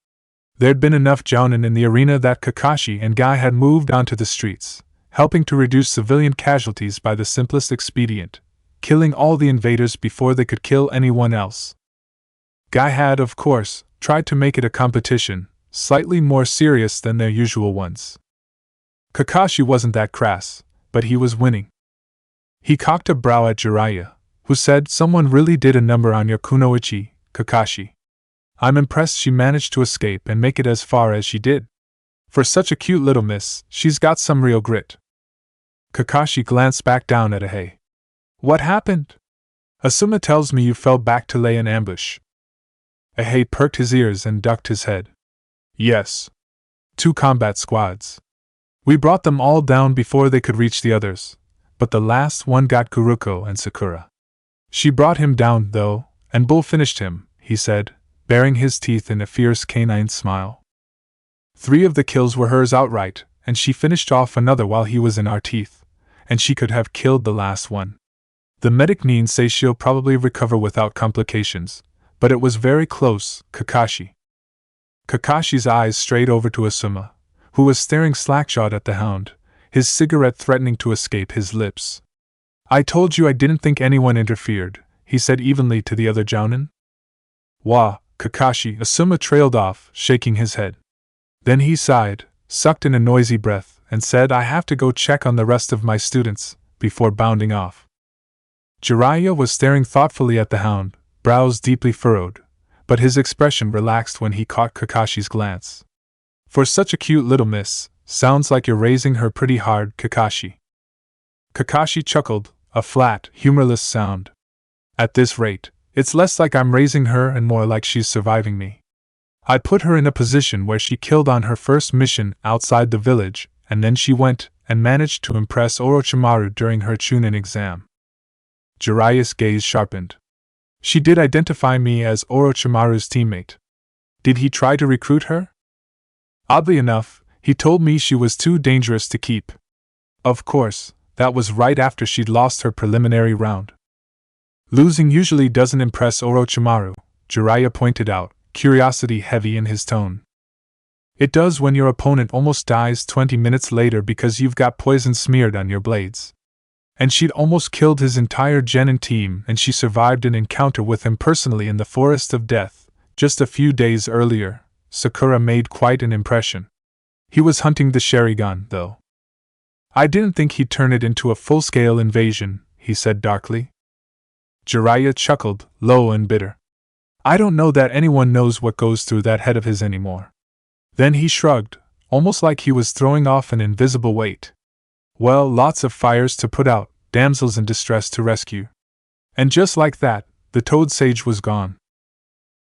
There'd been enough jounin in the arena that Kakashi and Guy had moved onto the streets, helping to reduce civilian casualties by the simplest expedient, killing all the invaders before they could kill anyone else. Guy had, of course, tried to make it a competition, slightly more serious than their usual ones. Kakashi wasn't that crass, but he was winning. He cocked a brow at Jiraiya, who said, someone really did a number on your kunoichi, Kakashi. I'm impressed she managed to escape and make it as far as she did. For such a cute little miss, she's got some real grit. Kakashi glanced back down at Ahei. What happened? Asuma tells me you fell back to lay an ambush. Ahei perked his ears and ducked his head. Yes. 2 combat squads. We brought them all down before they could reach the others, but the last one got Kuruko and Sakura. She brought him down, though, and Bull finished him, he said, baring his teeth in a fierce canine smile. 3 of the kills were hers outright, and she finished off another while he was in our teeth, and she could have killed the last one. The medic means say she'll probably recover without complications, but it was very close, Kakashi. Kakashi's eyes strayed over to Asuma, who was staring slack-jawed at the hound, his cigarette threatening to escape his lips. I told you I didn't think anyone interfered, he said evenly to the other jounin. Wah, Kakashi, Asuma trailed off, shaking his head. Then he sighed, sucked in a noisy breath, and said, I have to go check on the rest of my students, before bounding off. Jiraiya was staring thoughtfully at the hound, brows deeply furrowed, but his expression relaxed when he caught Kakashi's glance. For such a cute little miss, sounds like you're raising her pretty hard, Kakashi. Kakashi chuckled, a flat, humorless sound. At this rate, it's less like I'm raising her and more like she's surviving me. I put her in a position where she killed on her first mission outside the village, and then she went and managed to impress Orochimaru during her Chunin exam. Jiraiya's gaze sharpened. She did identify me as Orochimaru's teammate. Did he try to recruit her? Oddly enough, he told me she was too dangerous to keep. Of course, that was right after she'd lost her preliminary round. Losing usually doesn't impress Orochimaru, Jiraiya pointed out, curiosity heavy in his tone. It does when your opponent almost dies 20 minutes later because you've got poison smeared on your blades. And she'd almost killed his entire genin team, and she survived an encounter with him personally in the Forest of Death. Just a few days earlier, Sakura made quite an impression. He was hunting the Sharingan, though. I didn't think he'd turn it into a full-scale invasion, he said darkly. Jiraiya chuckled, low and bitter. I don't know that anyone knows what goes through that head of his anymore. Then he shrugged, almost like he was throwing off an invisible weight. Well, lots of fires to put out, damsels in distress to rescue. And just like that, the Toad Sage was gone.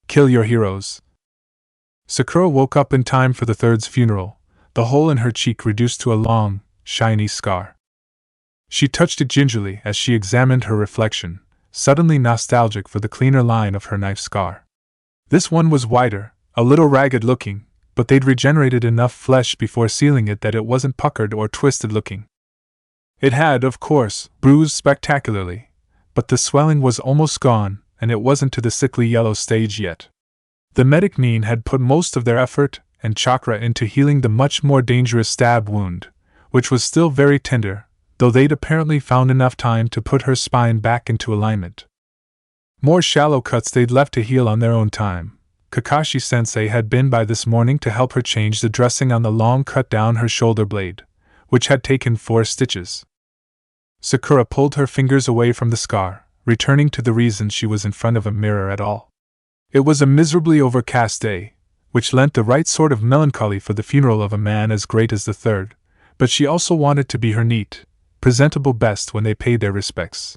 Kill your heroes. Sakura woke up in time for the third's funeral, the hole in her cheek reduced to a long, shiny scar. She touched it gingerly as she examined her reflection, suddenly nostalgic for the cleaner line of her knife scar. This one was wider, a little ragged looking, but they'd regenerated enough flesh before sealing it that it wasn't puckered or twisted looking. It had, of course, bruised spectacularly, but the swelling was almost gone, and it wasn't to the sickly yellow stage yet. The medic Nin had put most of their effort and chakra into healing the much more dangerous stab wound, which was still very tender, though they'd apparently found enough time to put her spine back into alignment. More shallow cuts they'd left to heal on their own time. Kakashi-sensei had been by this morning to help her change the dressing on the long cut down her shoulder blade, which had taken 4 stitches. Sakura pulled her fingers away from the scar, returning to the reason she was in front of a mirror at all. It was a miserably overcast day, which lent the right sort of melancholy for the funeral of a man as great as the third, but she also wanted to be her neat, presentable best when they paid their respects.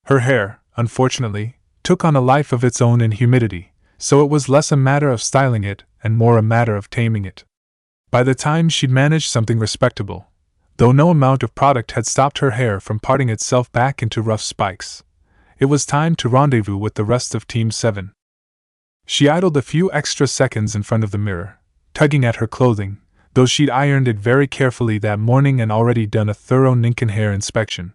Her hair, unfortunately, took on a life of its own in humidity, so it was less a matter of styling it and more a matter of taming it. By the time she'd managed something respectable, though no amount of product had stopped her hair from parting itself back into rough spikes, it was time to rendezvous with the rest of Team 7. She idled a few extra seconds in front of the mirror, tugging at her clothing, though she'd ironed it very carefully that morning and already done a thorough Ninken hair inspection.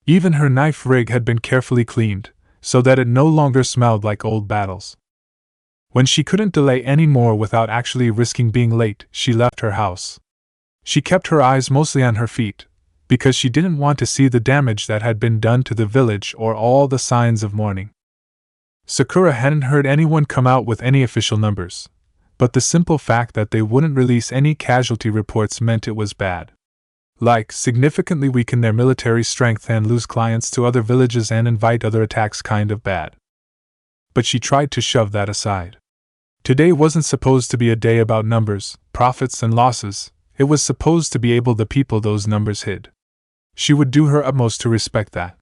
Even her knife rig had been carefully cleaned, so that it no longer smelled like old battles. When she couldn't delay any more without actually risking being late, she left her house. She kept her eyes mostly on her feet, because she didn't want to see the damage that had been done to the village or all the signs of mourning. Sakura hadn't heard anyone come out with any official numbers, but the simple fact that they wouldn't release any casualty reports meant it was bad. Like, significantly weaken their military strength and lose clients to other villages and invite other attacks kind of bad. But she tried to shove that aside. Today wasn't supposed to be a day about numbers, profits and losses, it was supposed to be able the people those numbers hid. She would do her utmost to respect that.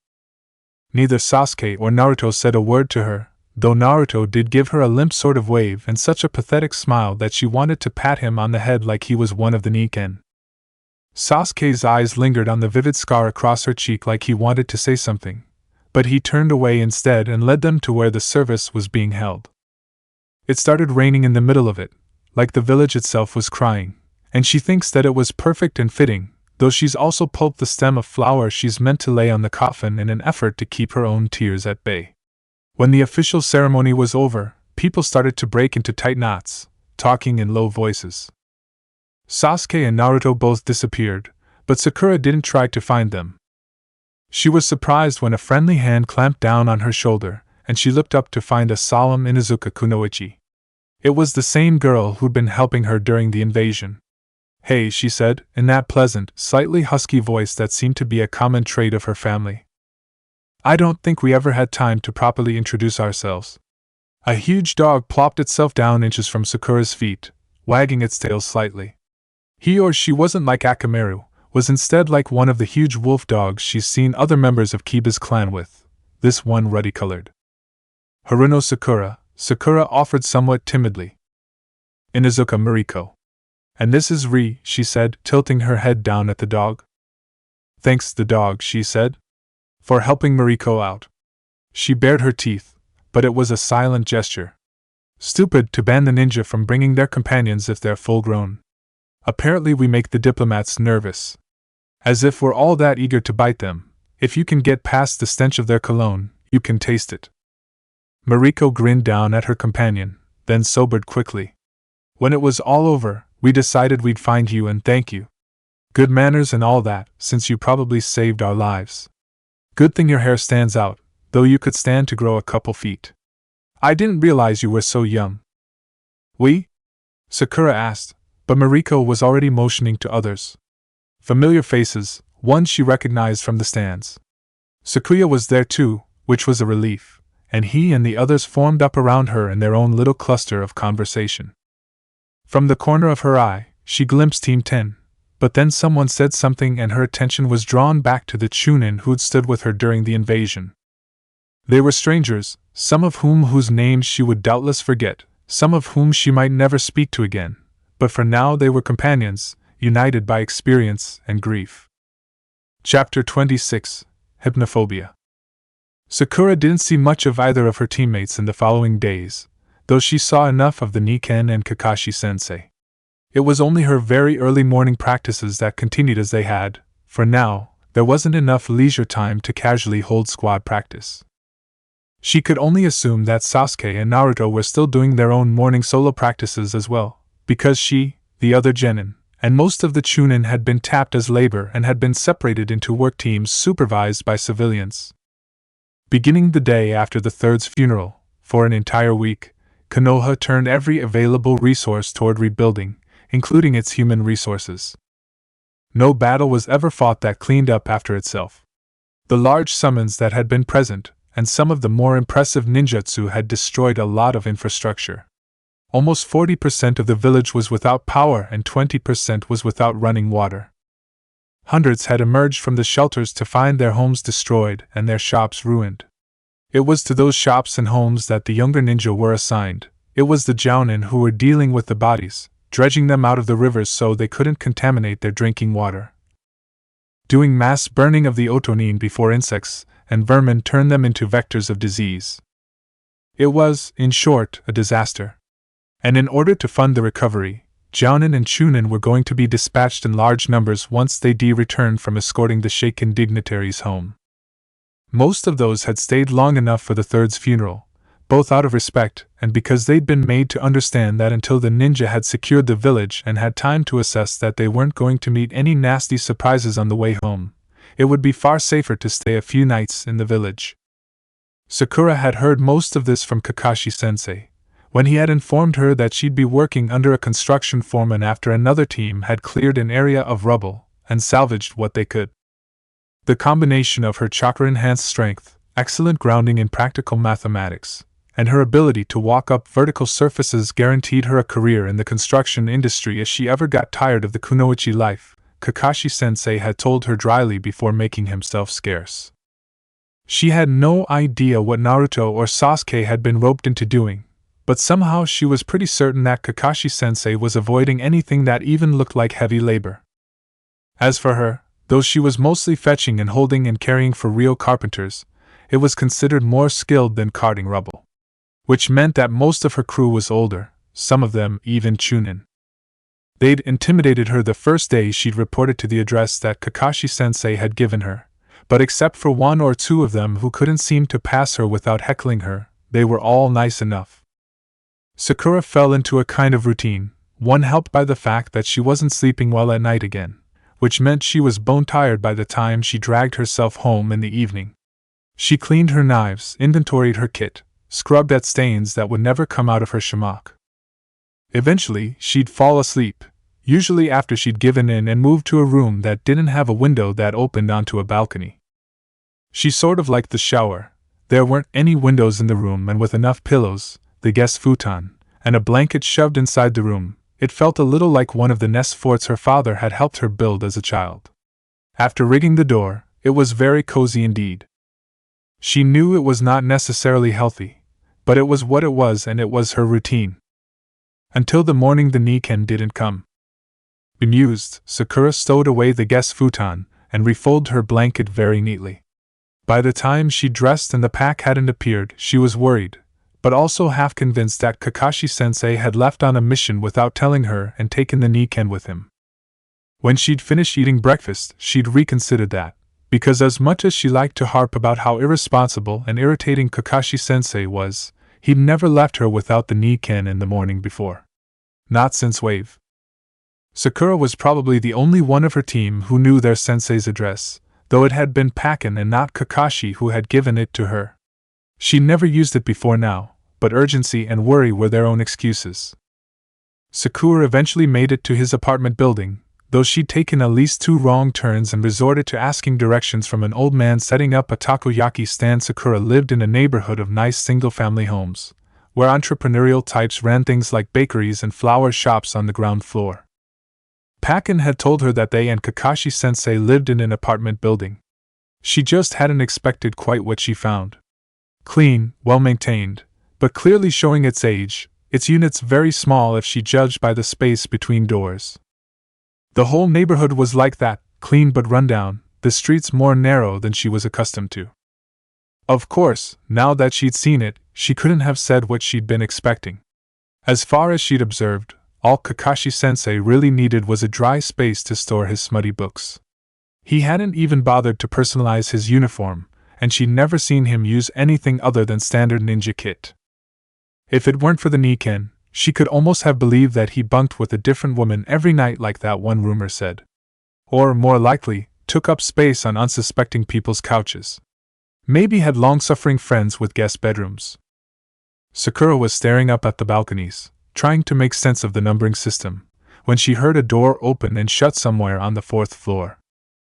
Neither Sasuke or Naruto said a word to her, though Naruto did give her a limp sort of wave and such a pathetic smile that she wanted to pat him on the head like he was one of the Nikken. Sasuke's eyes lingered on the vivid scar across her cheek like he wanted to say something, but he turned away instead and led them to where the service was being held. It started raining in the middle of it, like the village itself was crying, and she thinks that it was perfect and fitting, though she's also pulped the stem of flower she's meant to lay on the coffin in an effort to keep her own tears at bay. When the official ceremony was over, people started to break into tight knots, talking in low voices. Sasuke and Naruto both disappeared, but Sakura didn't try to find them. She was surprised when a friendly hand clamped down on her shoulder, and she looked up to find a solemn Inuzuka Kunoichi. It was the same girl who'd been helping her during the invasion. "Hey," she said, in that pleasant, slightly husky voice that seemed to be a common trait of her family. "I don't think we ever had time to properly introduce ourselves." A huge dog plopped itself down inches from Sakura's feet, wagging its tail slightly. He or she wasn't like Akamaru, was instead like one of the huge wolf dogs she's seen other members of Kiba's clan with, this one ruddy-colored. Haruno Sakura, Sakura offered somewhat timidly. Inuzuka Mariko. And this is Ri, she said, tilting her head down at the dog. Thanks, the dog, she said, for helping Mariko out. She bared her teeth, but it was a silent gesture. Stupid to ban the ninja from bringing their companions if they're full-grown. Apparently we make the diplomats nervous. As if we're all that eager to bite them. If you can get past the stench of their cologne, you can taste it. Mariko grinned down at her companion, then sobered quickly. When it was all over, we decided we'd find you and thank you. Good manners and all that, since you probably saved our lives. Good thing your hair stands out, though you could stand to grow a couple feet. I didn't realize you were so young. We? Sakura asked, but Mariko was already motioning to others. Familiar faces, ones she recognized from the stands. Sakura was there too, which was a relief, and he and the others formed up around her in their own little cluster of conversation. From the corner of her eye, she glimpsed Team 10, but then someone said something and her attention was drawn back to the Chunin who'd stood with her during the invasion. They were strangers, some of whose names she would doubtless forget, some of whom she might never speak to again, but for now they were companions, united by experience and grief. Chapter 26, Hypnophobia. Sakura didn't see much of either of her teammates in the following days, though she saw enough of the Niken and Kakashi-sensei. It was only her very early morning practices that continued as they had, for now, there wasn't enough leisure time to casually hold squad practice. She could only assume that Sasuke and Naruto were still doing their own morning solo practices as well, because she, the other genin, and most of the Chunin had been tapped as labor and had been separated into work teams supervised by civilians. Beginning the day after the third's funeral, for an entire week, Konoha turned every available resource toward rebuilding, including its human resources. No battle was ever fought that cleaned up after itself. The large summons that had been present, and some of the more impressive ninjutsu had destroyed a lot of infrastructure. Almost 40% of the village was without power and 20% was without running water. Hundreds had emerged from the shelters to find their homes destroyed and their shops ruined. It was to those shops and homes that the younger ninja were assigned. It was the jounin who were dealing with the bodies, dredging them out of the rivers so they couldn't contaminate their drinking water. Doing mass burning of the otonin before insects and vermin turned them into vectors of disease. It was, in short, a disaster. And in order to fund the recovery, jounin and chunin were going to be dispatched in large numbers once they returned from escorting the shaken dignitaries home. Most of those had stayed long enough for the third's funeral, both out of respect and because they'd been made to understand that until the ninja had secured the village and had time to assess that they weren't going to meet any nasty surprises on the way home, it would be far safer to stay a few nights in the village. Sakura had heard most of this from Kakashi-sensei, when he had informed her that she'd be working under a construction foreman after another team had cleared an area of rubble and salvaged what they could. The combination of her chakra-enhanced strength, excellent grounding in practical mathematics, and her ability to walk up vertical surfaces guaranteed her a career in the construction industry if she ever got tired of the kunoichi life, Kakashi-sensei had told her dryly before making himself scarce. She had no idea what Naruto or Sasuke had been roped into doing, but somehow she was pretty certain that Kakashi-sensei was avoiding anything that even looked like heavy labor. As for her, though she was mostly fetching and holding and carrying for real carpenters, it was considered more skilled than carting rubble. Which meant that most of her crew was older, some of them even chunin. They'd intimidated her the first day she'd reported to the address that Kakashi-sensei had given her, but except for one or two of them who couldn't seem to pass her without heckling her, they were all nice enough. Sakura fell into a kind of routine, one helped by the fact that she wasn't sleeping well at night again, which meant she was bone-tired by the time she dragged herself home in the evening. She cleaned her knives, inventoried her kit, scrubbed at stains that would never come out of her shamok. Eventually, she'd fall asleep, usually after she'd given in and moved to a room that didn't have a window that opened onto a balcony. She sort of liked the shower. There weren't any windows in the room, and with enough pillows, the guest futon, and a blanket shoved inside the room, it felt a little like one of the nest forts her father had helped her build as a child. After rigging the door, it was very cozy indeed. She knew it was not necessarily healthy, but it was what it was and it was her routine. Until the morning the Nikken didn't come. Bemused, Sakura stowed away the guest futon and refolded her blanket very neatly. By the time she dressed and the pack hadn't appeared, she was worried, but also half convinced that Kakashi-sensei had left on a mission without telling her and taken the Nikken with him. When she'd finished eating breakfast, she'd reconsidered that, because as much as she liked to harp about how irresponsible and irritating Kakashi-sensei was, he'd never left her without the Nikken in the morning before. Not since Wave. Sakura was probably the only one of her team who knew their sensei's address, though it had been Pakken and not Kakashi who had given it to her. She never used it before now, but urgency and worry were their own excuses. Sakura eventually made it to his apartment building, though she'd taken at least 2 wrong turns and resorted to asking directions from an old man setting up a takoyaki stand. Sakura lived in a neighborhood of nice single-family homes, where entrepreneurial types ran things like bakeries and flower shops on the ground floor. Pakken had told her that they and Kakashi-sensei lived in an apartment building. She just hadn't expected quite what she found. Clean, well-maintained, but clearly showing its age, its units very small if she judged by the space between doors. The whole neighborhood was like that, clean but rundown, the streets more narrow than she was accustomed to. Of course, now that she'd seen it, she couldn't have said what she'd been expecting. As far as she'd observed, all Kakashi-sensei really needed was a dry space to store his smutty books. He hadn't even bothered to personalize his uniform, and she'd never seen him use anything other than standard ninja kit. If it weren't for the Nikken, she could almost have believed that he bunked with a different woman every night like that one rumor said. Or, more likely, took up space on unsuspecting people's couches. Maybe had long-suffering friends with guest bedrooms. Sakura was staring up at the balconies, trying to make sense of the numbering system, when she heard a door open and shut somewhere on the 4th floor.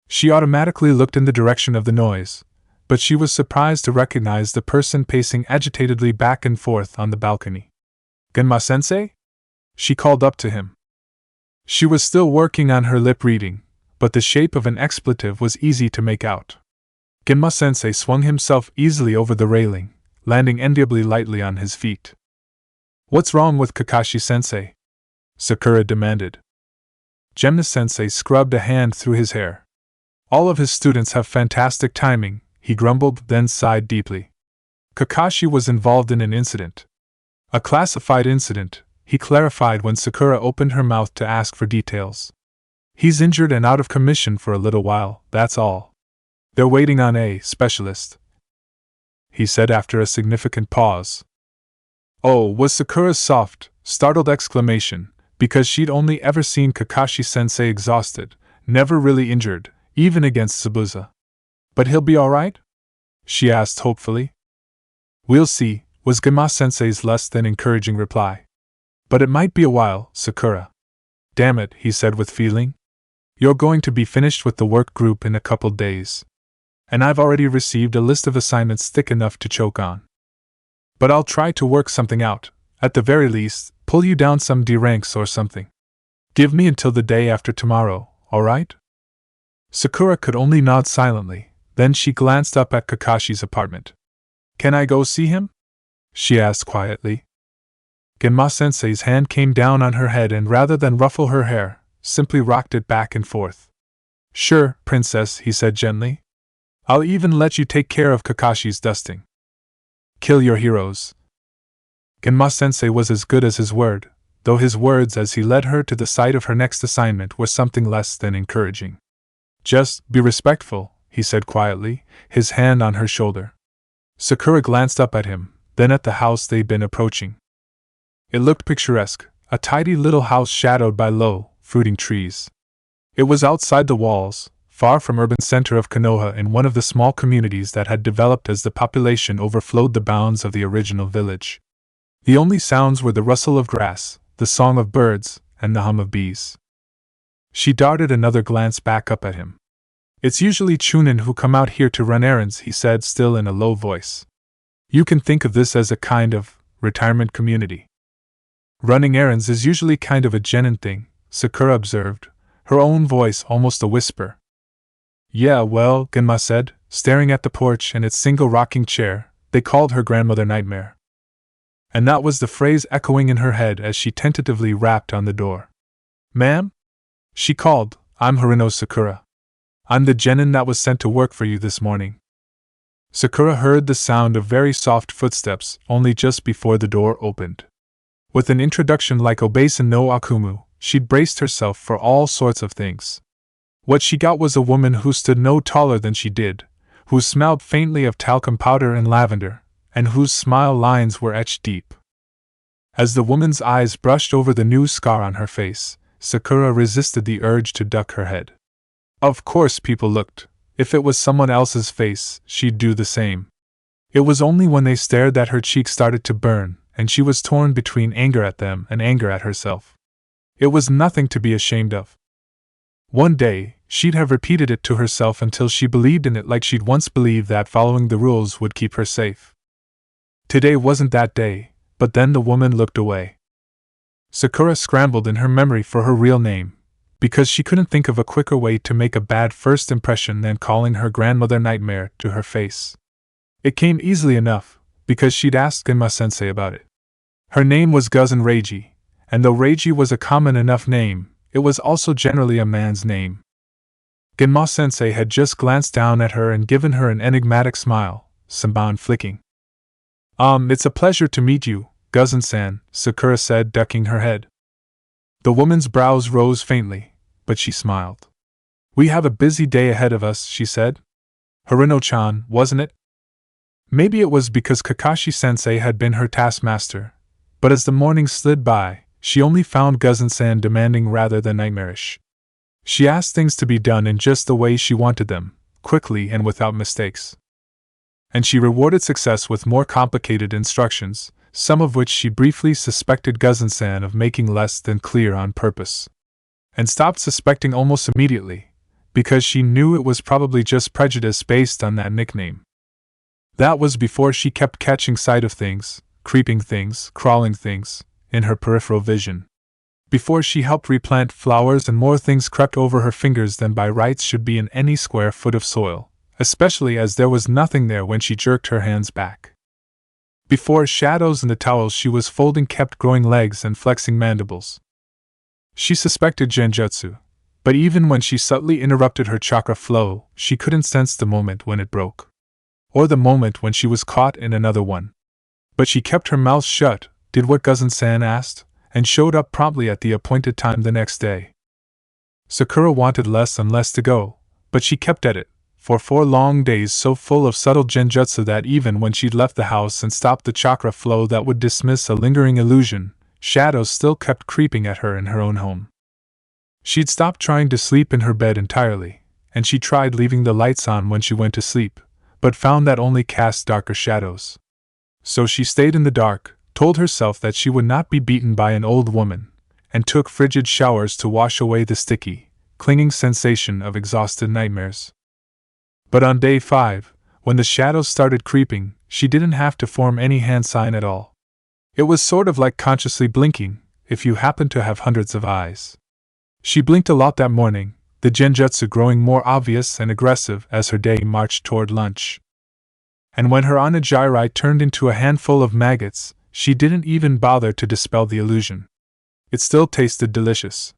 She automatically looked in the direction of the noise, but she was surprised to recognize the person pacing agitatedly back and forth on the balcony. "Genma-sensei?" She called up to him. She was still working on her lip reading, but the shape of an expletive was easy to make out. Genma-sensei swung himself easily over the railing, landing enviably lightly on his feet. "What's wrong with Kakashi-sensei?" Sakura demanded. Genma-sensei scrubbed a hand through his hair. "All of his students have fantastic timing," he grumbled, then sighed deeply. Kakashi was involved in an incident. A classified incident, he clarified when Sakura opened her mouth to ask for details. "He's injured and out of commission for a little while, that's all. They're waiting on a specialist," he said after a significant pause. "Oh," was Sakura's soft, startled exclamation, because she'd only ever seen Kakashi-sensei exhausted, never really injured, even against Tsubusa. "But he'll be alright?" she asked hopefully. "We'll see," was Genma-sensei's less than encouraging reply. "But it might be a while, Sakura." "Damn it," he said with feeling. "You're going to be finished with the work group in a couple days. And I've already received a list of assignments thick enough to choke on. But I'll try to work something out, at the very least, pull you down some D ranks or something. Give me until the day after tomorrow, alright?" Sakura could only nod silently, then she glanced up at Kakashi's apartment. "Can I go see him?" she asked quietly. Genma-sensei's hand came down on her head and rather than ruffle her hair, simply rocked it back and forth. "Sure, princess," he said gently. "I'll even let you take care of Kakashi's dusting. Kill your heroes." Genma-sensei was as good as his word, though his words as he led her to the site of her next assignment were something less than encouraging. "Just be respectful," he said quietly, his hand on her shoulder. Sakura glanced up at him, then at the house they'd been approaching. It looked picturesque, a tidy little house shadowed by low, fruiting trees. It was outside the walls, far from urban center of Konoha in one of the small communities that had developed as the population overflowed the bounds of the original village. The only sounds were the rustle of grass, the song of birds, and the hum of bees. She darted another glance back up at him. "It's usually Chunin who come out here to run errands," he said, still in a low voice. "You can think of this as a kind of retirement community." "Running errands is usually kind of a genin thing," Sakura observed, her own voice almost a whisper. "Yeah, well," Genma said, staring at the porch and its single rocking chair. They called her grandmother Nightmare. And that was the phrase echoing in her head as she tentatively rapped on the door. "Ma'am?" she called. "I'm Harino Sakura. I'm the genin that was sent to work for you this morning." Sakura heard the sound of very soft footsteps only just before the door opened. With an introduction like Obasan no Akumu, she'd braced herself for all sorts of things. What she got was a woman who stood no taller than she did, who smelled faintly of talcum powder and lavender, and whose smile lines were etched deep. As the woman's eyes brushed over the new scar on her face, Sakura resisted the urge to duck her head. Of course people looked. If it was someone else's face, she'd do the same. It was only when they stared that her cheeks started to burn, and she was torn between anger at them and anger at herself. It was nothing to be ashamed of. One day, she'd have repeated it to herself until she believed in it like she'd once believed that following the rules would keep her safe. Today wasn't that day, but then the woman looked away. Sakura scrambled in her memory for her real name, because she couldn't think of a quicker way to make a bad first impression than calling her grandmother Nightmare to her face. It came easily enough, because she'd asked Genma-sensei about it. Her name was Guzen Reiji, and though Reiji was a common enough name, it was also generally a man's name. Genma-sensei had just glanced down at her and given her an enigmatic smile, Sanban flicking. It's a pleasure to meet you, Guzen-san, Sakura said, ducking her head. The woman's brows rose faintly, but she smiled. "We have a busy day ahead of us," she said. "Harino-chan, wasn't it?" Maybe it was because Kakashi-sensei had been her taskmaster, but as the morning slid by, she only found Guzen-san demanding rather than nightmarish. She asked things to be done in just the way she wanted them, quickly and without mistakes. And she rewarded success with more complicated instructions, some of which she briefly suspected Guzen-san of making less than clear on purpose. And stopped suspecting almost immediately, because she knew it was probably just prejudice based on that nickname. That was before she kept catching sight of things, creeping things, crawling things, in her peripheral vision. Before she helped replant flowers and more things crept over her fingers than by rights should be in any square foot of soil, especially as there was nothing there when she jerked her hands back. Before shadows in the towels she was folding kept growing legs and flexing mandibles. She suspected genjutsu, but even when she subtly interrupted her chakra flow, she couldn't sense the moment when it broke. Or the moment when she was caught in another one. But she kept her mouth shut, did what Guzen-san asked, and showed up promptly at the appointed time the next day. Sakura wanted less and less to go, but she kept at it, for 4 long days so full of subtle genjutsu that even when she'd left the house and stopped the chakra flow that would dismiss a lingering illusion, shadows still kept creeping at her in her own home. She'd stopped trying to sleep in her bed entirely, and she tried leaving the lights on when she went to sleep, but found that only cast darker shadows. So she stayed in the dark, told herself that she would not be beaten by an old woman, and took frigid showers to wash away the sticky, clinging sensation of exhausted nightmares. But on day 5, when the shadows started creeping, she didn't have to form any hand sign at all. It was sort of like consciously blinking, if you happen to have hundreds of eyes. She blinked a lot that morning, the genjutsu growing more obvious and aggressive as her day marched toward lunch. And when her onigiri turned into a handful of maggots, she didn't even bother to dispel the illusion. It still tasted delicious.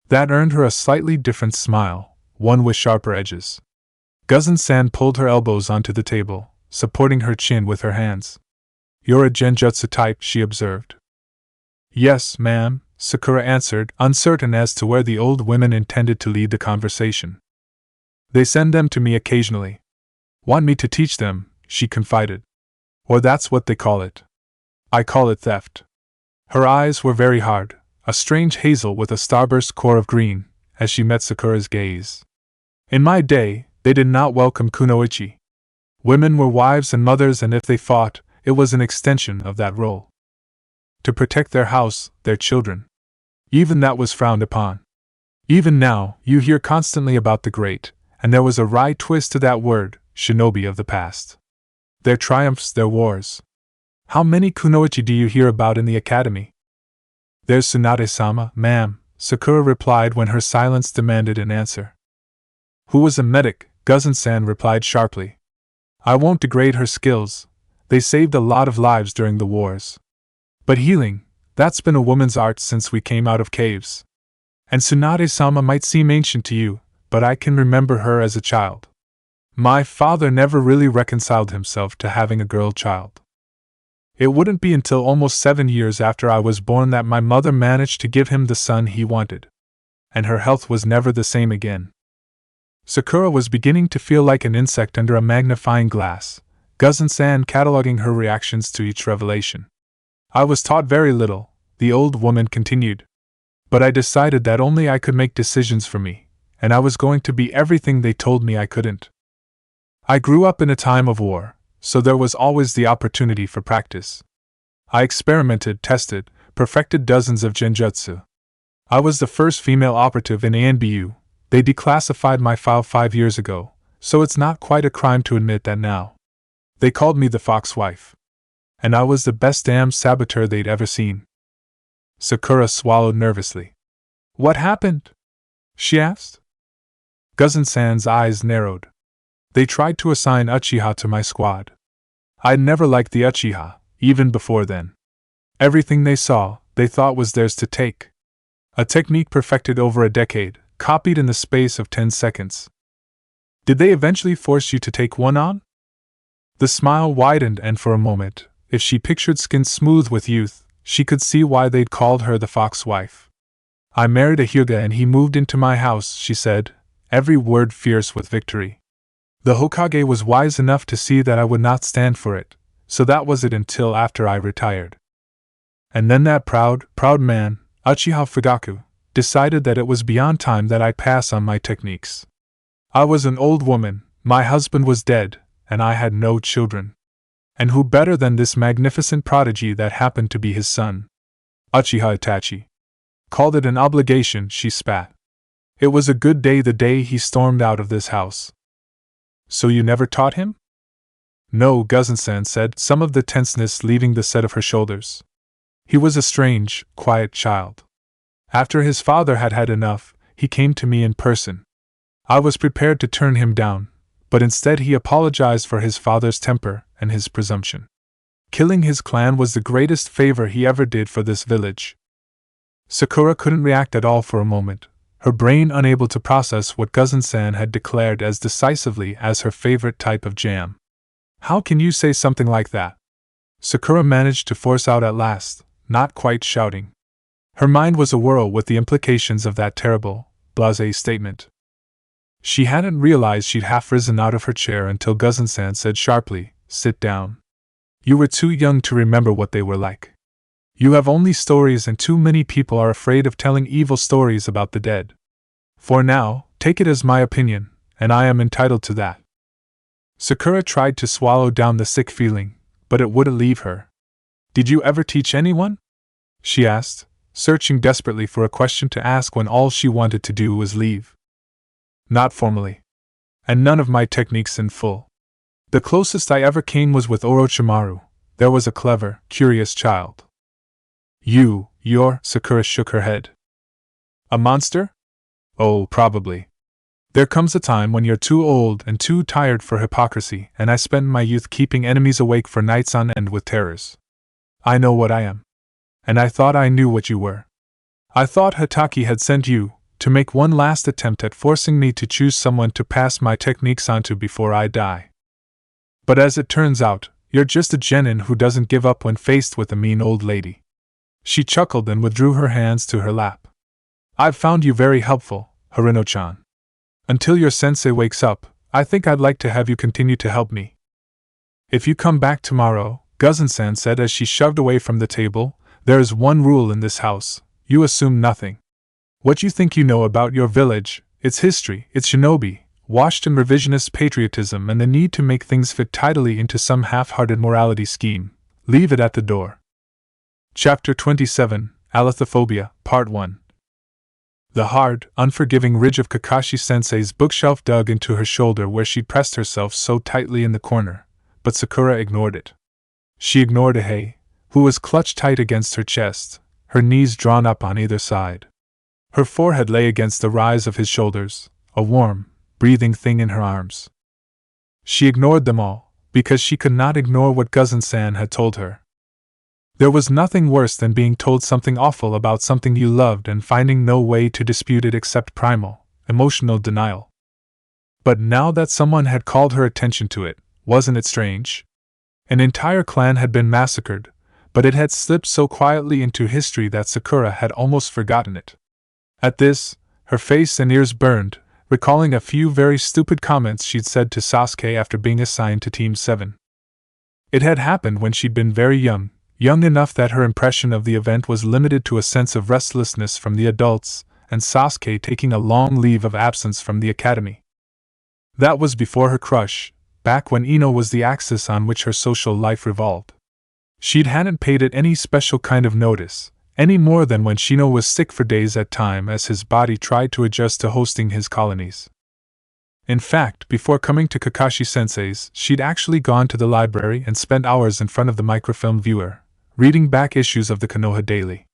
That earned her a slightly different smile, one with sharper edges. Guzen-san pulled her elbows onto the table, supporting her chin with her hands. "You're a genjutsu type," she observed. "Yes, ma'am," Sakura answered, uncertain as to where the old women intended to lead the conversation. "They send them to me occasionally. Want me to teach them," she confided. "Or that's what they call it. I call it theft." Her eyes were very hard, a strange hazel with a starburst core of green, as she met Sakura's gaze. "In my day, they did not welcome kunoichi. Women were wives and mothers, and if they fought, it was an extension of that role. To protect their house, their children. Even that was frowned upon. Even now, you hear constantly about the great, and there was a wry twist to that word, shinobi of the past. Their triumphs, their wars. How many kunoichi do you hear about in the academy?" "There's Tsunade-sama, ma'am," Sakura replied when her silence demanded an answer. "Who was a medic," Guzan-san replied sharply. I won't degrade her skills. They saved a lot of lives during the wars. But healing, that's been a woman's art since we came out of caves. And Tsunade-sama might seem ancient to you, but I can remember her as a child. My father never really reconciled himself to having a girl child. It wouldn't be until almost 7 years after I was born that my mother managed to give him the son he wanted. And her health was never the same again. Sakura was beginning to feel like an insect under a magnifying glass, Guzan-san cataloging her reactions to each revelation. I was taught very little, the old woman continued. But I decided that only I could make decisions for me, and I was going to be everything they told me I couldn't. I grew up in a time of war, so there was always the opportunity for practice. I experimented, tested, perfected dozens of genjutsu. I was the first female operative in ANBU. They declassified my file 5 years ago, so it's not quite a crime to admit that now. They called me the Fox Wife. And I was the best damn saboteur they'd ever seen. Sakura swallowed nervously. What happened? She asked. Guzan-san's eyes narrowed. They tried to assign Uchiha to my squad. I'd never liked the Uchiha, even before then. Everything they saw, they thought was theirs to take. A technique perfected over a decade, copied in the space of 10 seconds. Did they eventually force you to take one on? The smile widened, and for a moment, if she pictured skin smooth with youth, she could see why they'd called her the Fox Wife. I married a Hyuga and he moved into my house, she said, every word fierce with victory. The Hokage was wise enough to see that I would not stand for it, so that was it until after I retired. And then that proud man, Uchiha Fugaku, decided that it was beyond time that I pass on my techniques. I was an old woman, my husband was dead, and I had no children. And who better than this magnificent prodigy that happened to be his son? Uchiha Itachi called it an obligation, she spat. It was a good day the day he stormed out of this house. So you never taught him? No, Guzan-san said, some of the tenseness leaving the set of her shoulders. He was a strange, quiet child. After his father had had enough, he came to me in person. I was prepared to turn him down, but instead he apologized for his father's temper and his presumption. Killing his clan was the greatest favor he ever did for this village. Sakura couldn't react at all for a moment, her brain unable to process what Guzan-san had declared as decisively as her favorite type of jam. How can you say something like that? Sakura managed to force out at last, not quite shouting. Her mind was awhirl with the implications of that terrible, blasé statement. She hadn't realized she'd half risen out of her chair until Guzan-san said sharply, sit down. You were too young to remember what they were like. You have only stories and too many people are afraid of telling evil stories about the dead. For now, take it as my opinion, and I am entitled to that. Sakura tried to swallow down the sick feeling, but it wouldn't leave her. Did you ever teach anyone? She asked, searching desperately for a question to ask when all she wanted to do was leave. Not formally. And none of my techniques in full. The closest I ever came was with Orochimaru. There was a clever, curious child. You're, Sakura shook her head. A monster? Oh, probably. There comes a time when you're too old and too tired for hypocrisy, and I spent my youth keeping enemies awake for nights on end with terrors. I know what I am. And I thought I knew what you were. I thought Hatake had sent you, to make one last attempt at forcing me to choose someone to pass my techniques onto before I die. But as it turns out, you're just a genin who doesn't give up when faced with a mean old lady. She chuckled and withdrew her hands to her lap. I've found you very helpful, Harino-chan. Until your sensei wakes up, I think I'd like to have you continue to help me. If you come back tomorrow, Guzan-san said as she shoved away from the table, there is one rule in this house, you assume nothing. What you think you know about your village, its history, its shinobi, washed in revisionist patriotism and the need to make things fit tidily into some half-hearted morality scheme, leave it at the door. Chapter 27, Alethiophobia, Part 1. The hard, unforgiving ridge of Kakashi-sensei's bookshelf dug into her shoulder where she'd pressed herself so tightly in the corner, but Sakura ignored it. She ignored Ahei, who was clutched tight against her chest, her knees drawn up on either side. Her forehead lay against the rise of his shoulders, a warm, breathing thing in her arms. She ignored them all, because she could not ignore what Guzan-san had told her. There was nothing worse than being told something awful about something you loved and finding no way to dispute it except primal, emotional denial. But now that someone had called her attention to it, wasn't it strange? An entire clan had been massacred, but it had slipped so quietly into history that Sakura had almost forgotten it. At this, her face and ears burned, recalling a few very stupid comments she'd said to Sasuke after being assigned to Team 7. It had happened when she'd been very young enough that her impression of the event was limited to a sense of restlessness from the adults, and Sasuke taking a long leave of absence from the academy. That was before her crush, back when Ino was the axis on which her social life revolved. She hadn't paid it any special kind of notice, any more than when Shino was sick for days at a time as his body tried to adjust to hosting his colonies. In fact, before coming to Kakashi-sensei's, she'd actually gone to the library and spent hours in front of the microfilm viewer, reading back issues of the Konoha Daily.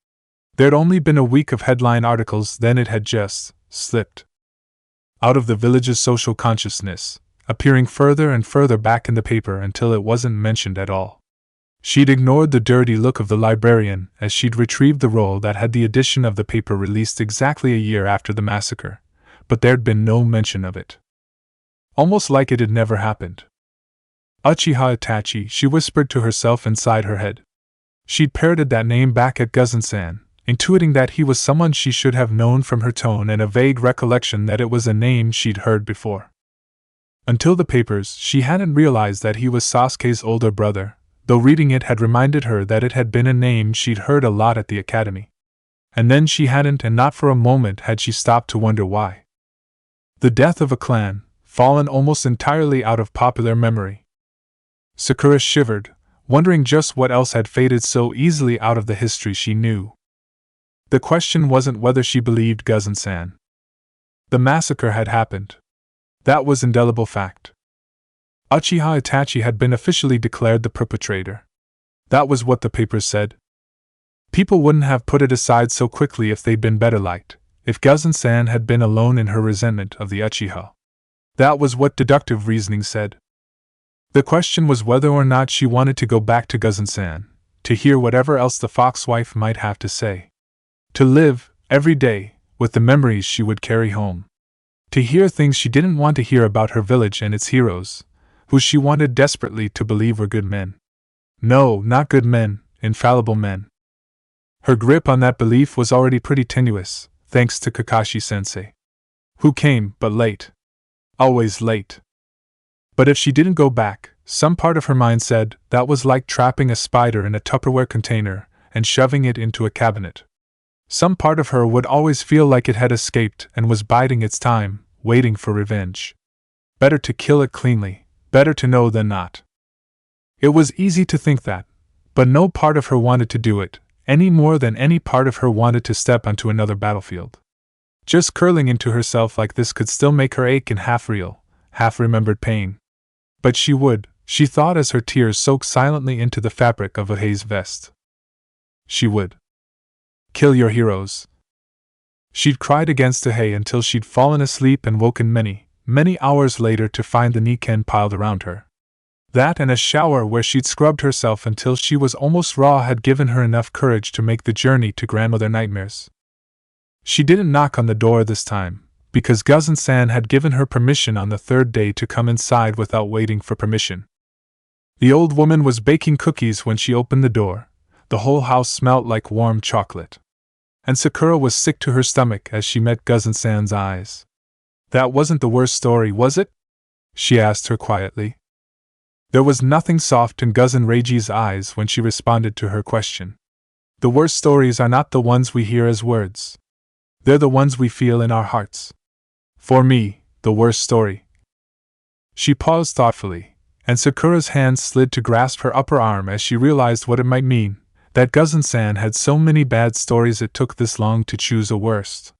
There'd only been a week of headline articles, then it had just slipped out of the village's social consciousness, appearing further and further back in the paper until it wasn't mentioned at all. She'd ignored the dirty look of the librarian as she'd retrieved the roll that had the edition of the paper released exactly a year after the massacre, but there'd been no mention of it. Almost like it had never happened. Uchiha Itachi, she whispered to herself inside her head. She'd parroted that name back at Guzan-san, intuiting that he was someone she should have known from her tone and a vague recollection that it was a name she'd heard before. Until the papers, she hadn't realized that he was Sasuke's older brother, though reading it had reminded her that it had been a name she'd heard a lot at the academy. And then she hadn't, and not for a moment had she stopped to wonder why. The death of a clan, fallen almost entirely out of popular memory. Sakura shivered, wondering just what else had faded so easily out of the history she knew. The question wasn't whether she believed Guzan-san. The massacre had happened. That was indelible fact. Uchiha Itachi had been officially declared the perpetrator. That was what the papers said. People wouldn't have put it aside so quickly if they'd been better liked, if Guzan-san had been alone in her resentment of the Uchiha. That was what deductive reasoning said. The question was whether or not she wanted to go back to Guzan-san, to hear whatever else the fox wife might have to say. To live, every day, with the memories she would carry home. To hear things she didn't want to hear about her village and its heroes, who she wanted desperately to believe were good men. No, not good men, infallible men. Her grip on that belief was already pretty tenuous, thanks to Kakashi-sensei. Who came, but late. Always late. But if she didn't go back, some part of her mind said that was like trapping a spider in a Tupperware container and shoving it into a cabinet. Some part of her would always feel like it had escaped and was biding its time, waiting for revenge. Better to kill it cleanly, better to know than not. It was easy to think that, but no part of her wanted to do it, any more than any part of her wanted to step onto another battlefield. Just curling into herself like this could still make her ache in half-real, half-remembered pain. But she would, she thought as her tears soaked silently into the fabric of Ahei's vest. She would. Kill your heroes. She'd cried against Ahei until she'd fallen asleep and woken many, many hours later to find the Nikken piled around her. That and a shower where she'd scrubbed herself until she was almost raw had given her enough courage to make the journey to Grandmother Nightmare's. She didn't knock on the door this time, because Guzan-san had given her permission on the third day to come inside without waiting for permission. The old woman was baking cookies when she opened the door. The whole house smelt like warm chocolate. And Sakura was sick to her stomach as she met Guzan-san's eyes. That wasn't the worst story, was it? She asked her quietly. There was nothing soft in Guzan Reiji's eyes when she responded to her question. The worst stories are not the ones we hear as words. They're the ones we feel in our hearts. For me, the worst story. She paused thoughtfully, and Sakura's hand slid to grasp her upper arm as she realized what it might mean, that Guzan-san had so many bad stories it took this long to choose a worst.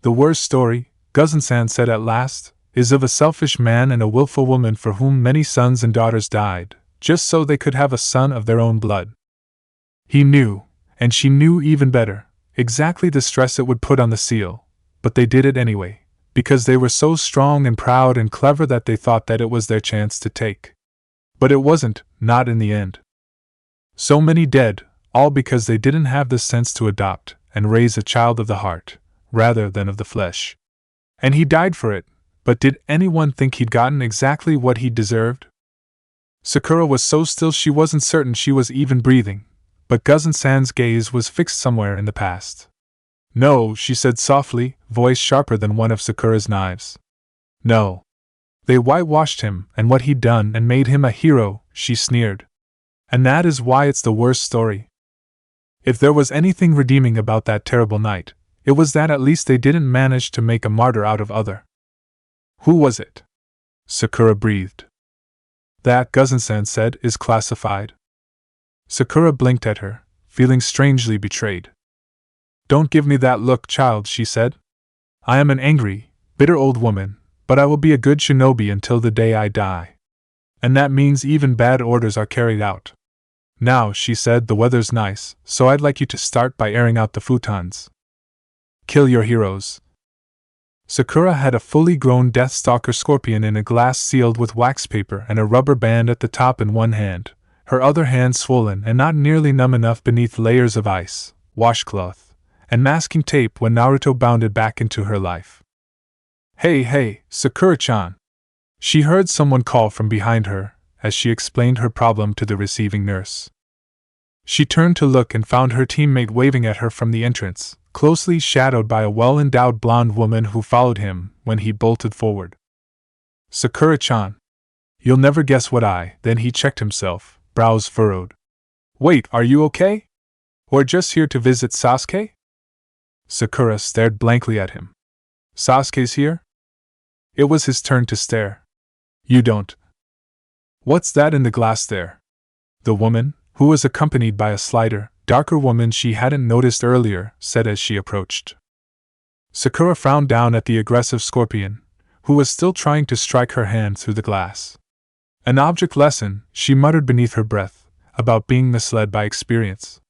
The worst story, Guzan-san said at last, is of a selfish man and a willful woman for whom many sons and daughters died, just so they could have a son of their own blood. He knew, and she knew even better, exactly the stress it would put on the seal, but they did it anyway, because they were so strong and proud and clever that they thought that it was their chance to take. But it wasn't, not in the end. So many dead, all because they didn't have the sense to adopt and raise a child of the heart, rather than of the flesh. And he died for it, but did anyone think he'd gotten exactly what he deserved? Sakura was so still she wasn't certain she was even breathing, but Guzan-san's gaze was fixed somewhere in the past. No, she said softly, voice sharper than one of Sakura's knives. No. They whitewashed him and what he'd done and made him a hero, she sneered. And that is why it's the worst story. If there was anything redeeming about that terrible night, it was that at least they didn't manage to make a martyr out of other. Who was it? Sakura breathed. That, Guzan-san said, is classified. Sakura blinked at her, feeling strangely betrayed. Don't give me that look, child, she said. I am an angry, bitter old woman, but I will be a good shinobi until the day I die. And that means even bad orders are carried out. Now, she said, the weather's nice, so I'd like you to start by airing out the futons. Kill your heroes. Sakura had a fully grown Deathstalker scorpion in a glass sealed with wax paper and a rubber band at the top in one hand, her other hand swollen and not nearly numb enough beneath layers of ice, washcloth, and masking tape when Naruto bounded back into her life. Hey, Sakura-chan! She heard someone call from behind her, as she explained her problem to the receiving nurse. She turned to look and found her teammate waving at her from the entrance, closely shadowed by a well-endowed blonde woman who followed him when he bolted forward. Sakura-chan! You'll never guess what Then he checked himself, brows furrowed. Wait, are you okay? Or just here to visit Sasuke? Sakura stared blankly at him. Sasuke's here? It was his turn to stare. You don't. What's that in the glass there? The woman, who was accompanied by a slighter, darker woman she hadn't noticed earlier, said as she approached. Sakura frowned down at the aggressive scorpion, who was still trying to strike her hand through the glass. An object lesson, she muttered beneath her breath, about being misled by experience.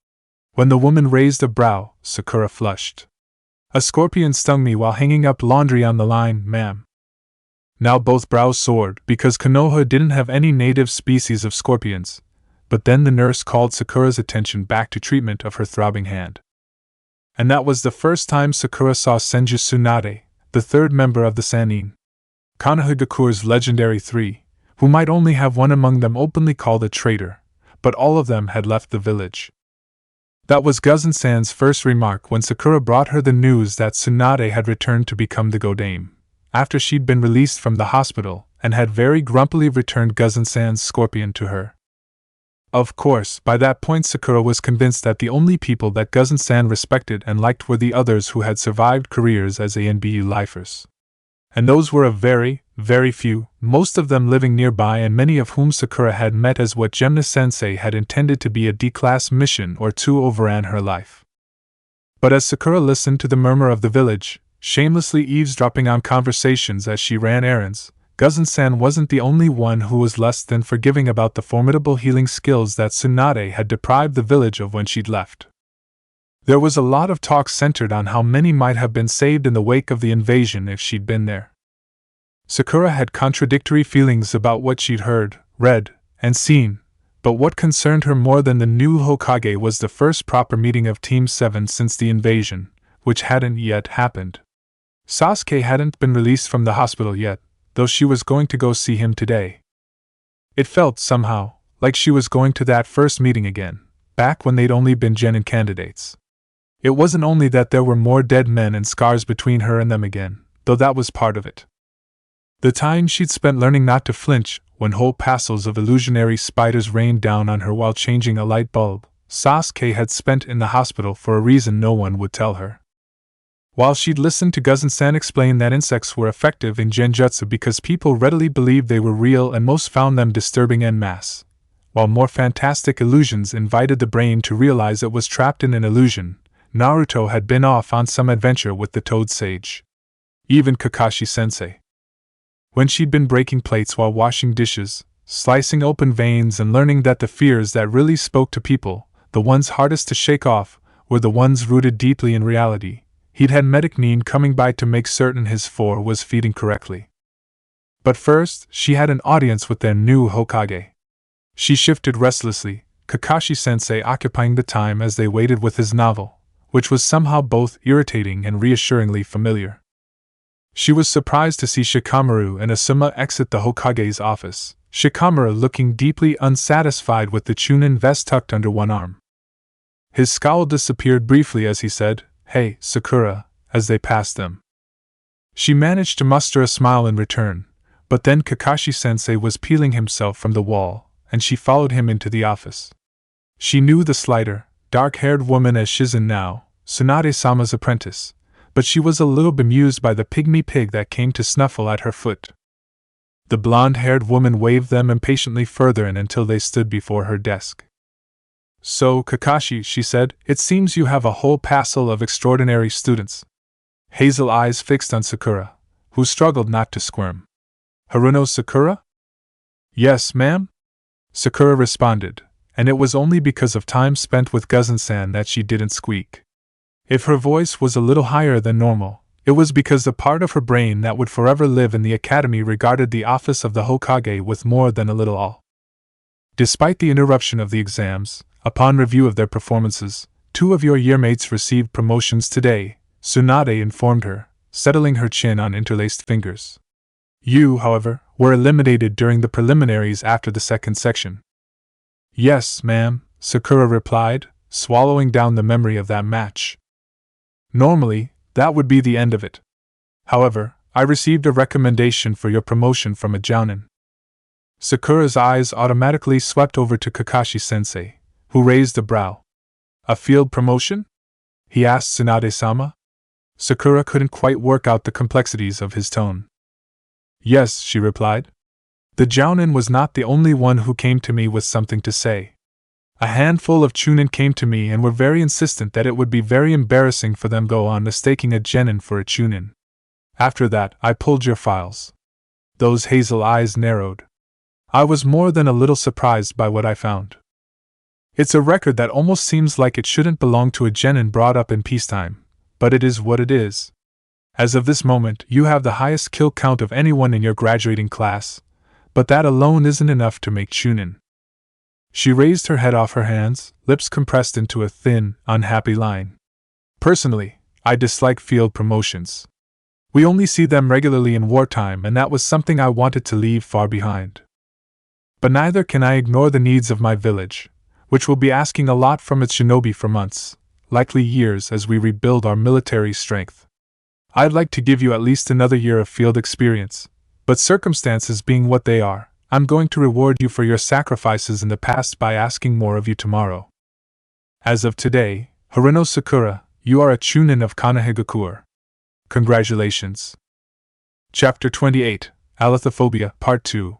When the woman raised a brow, Sakura flushed. A scorpion stung me while hanging up laundry on the line, ma'am. Now both brows soared because Konoha didn't have any native species of scorpions, but then the nurse called Sakura's attention back to treatment of her throbbing hand. And that was the first time Sakura saw Senju Tsunade, the third member of the Sannin. Konohagakure's legendary three, who might only have one among them openly called a traitor, but all of them had left the village. That was Guzan-san's first remark when Sakura brought her the news that Tsunade had returned to become the Godame, after she'd been released from the hospital and had very grumpily returned Guzan-san's scorpion to her. Of course, by that point Sakura was convinced that the only people that Guzan-san respected and liked were the others who had survived careers as ANBU lifers. And those were a very, very few, most of them living nearby and many of whom Sakura had met as what Gemna-sensei had intended to be a D-class mission or two overran her life. But as Sakura listened to the murmur of the village, shamelessly eavesdropping on conversations as she ran errands, Guzan-san wasn't the only one who was less than forgiving about the formidable healing skills that Tsunade had deprived the village of when she'd left. There was a lot of talk centered on how many might have been saved in the wake of the invasion if she'd been there. Sakura had contradictory feelings about what she'd heard, read, and seen, but what concerned her more than the new Hokage was the first proper meeting of Team 7 since the invasion, which hadn't yet happened. Sasuke hadn't been released from the hospital yet, though she was going to go see him today. It felt, somehow, like she was going to that first meeting again, back when they'd only been genin candidates. It wasn't only that there were more dead men and scars between her and them again, though that was part of it. The time she'd spent learning not to flinch when whole passels of illusionary spiders rained down on her while changing a light bulb, Sasuke had spent in the hospital for a reason no one would tell her. While she'd listened to Guzan-san explain that insects were effective in genjutsu because people readily believed they were real and most found them disturbing en masse, while more fantastic illusions invited the brain to realize it was trapped in an illusion, Naruto had been off on some adventure with the Toad Sage. Even Kakashi-sensei. When she'd been breaking plates while washing dishes, slicing open veins and learning that the fears that really spoke to people, the ones hardest to shake off, were the ones rooted deeply in reality, He'd had Medic Neen coming by to make certain his 4 was feeding correctly. But first, she had an audience with their new Hokage. She shifted restlessly, Kakashi-sensei occupying the time as they waited with his novel, which was somehow both irritating and reassuringly familiar. She was surprised to see Shikamaru and Asuma exit the Hokage's office, Shikamaru looking deeply unsatisfied with the Chunin vest tucked under one arm. His scowl disappeared briefly as he said, "Hey, Sakura," as they passed them. She managed to muster a smile in return, but then Kakashi-sensei was peeling himself from the wall, and she followed him into the office. She knew the slighter, dark-haired woman as Shizen now, Tsunade-sama's apprentice, but she was a little bemused by the pygmy pig that came to snuffle at her foot. The blonde-haired woman waved them impatiently further in until they stood before her desk. "So, Kakashi," she said, "it seems you have a whole passel of extraordinary students." Hazel eyes fixed on Sakura, who struggled not to squirm. "Haruno Sakura?" "Yes, ma'am," Sakura responded, and it was only because of time spent with Guzen-san that she didn't squeak. If her voice was a little higher than normal, it was because the part of her brain that would forever live in the academy regarded the office of the Hokage with more than a little awe. Despite the interruption of the exams, upon review of their performances, 2 of your yearmates received promotions today, Tsunade informed her, settling her chin on interlaced fingers. You, however, were eliminated during the preliminaries after the second section. "Yes, ma'am," Sakura replied, swallowing down the memory of that match. "Normally, that would be the end of it. However, I received a recommendation for your promotion from a jounin." Sakura's eyes automatically swept over to Kakashi-sensei, who raised a brow. "A field promotion?" he asked Tsunade-sama. Sakura couldn't quite work out the complexities of his tone. "Yes," she replied. "The jounin was not the only one who came to me with something to say. A handful of Chunin came to me and were very insistent that it would be very embarrassing for them go on mistaking a genin for a Chunin. After that, I pulled your files." Those hazel eyes narrowed. "I was more than a little surprised by what I found. It's a record that almost seems like it shouldn't belong to a genin brought up in peacetime, but it is what it is. As of this moment, you have the highest kill count of anyone in your graduating class, but that alone isn't enough to make Chunin." She raised her head off her hands, lips compressed into a thin, unhappy line. "Personally, I dislike field promotions. We only see them regularly in wartime, and that was something I wanted to leave far behind. But neither can I ignore the needs of my village, which will be asking a lot from its shinobi for months, likely years, as we rebuild our military strength. I'd like to give you at least another year of field experience, but circumstances being what they are, I'm going to reward you for your sacrifices in the past by asking more of you tomorrow. As of today, Haruno Sakura, you are a Chunin of Kanehigakure. Congratulations." Chapter 28, Alethiophobia, Part 2.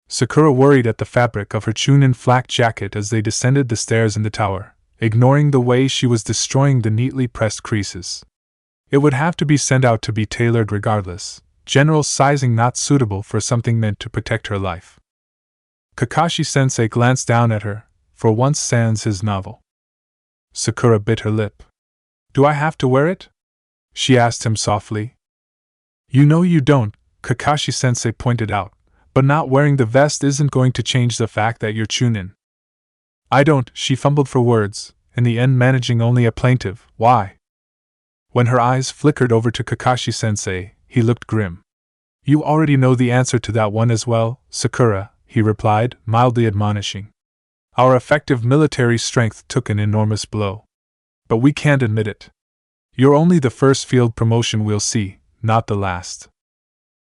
Sakura worried at the fabric of her Chunin flak jacket as they descended the stairs in the tower, ignoring the way she was destroying the neatly pressed creases. It would have to be sent out to be tailored regardless, general sizing not suitable for something meant to protect her life. Kakashi-sensei glanced down at her, for once sans his novel. Sakura bit her lip. "Do I have to wear it?" she asked him softly. "You know you don't," Kakashi-sensei pointed out, "but not wearing the vest isn't going to change the fact that you're Chunin." "I don't," she fumbled for words, in the end managing only a plaintive, "Why?" When her eyes flickered over to Kakashi-sensei, he looked grim. "You already know the answer to that one as well, Sakura," he replied, mildly admonishing. "Our effective military strength took an enormous blow. But we can't admit it. You're only the first field promotion we'll see, not the last."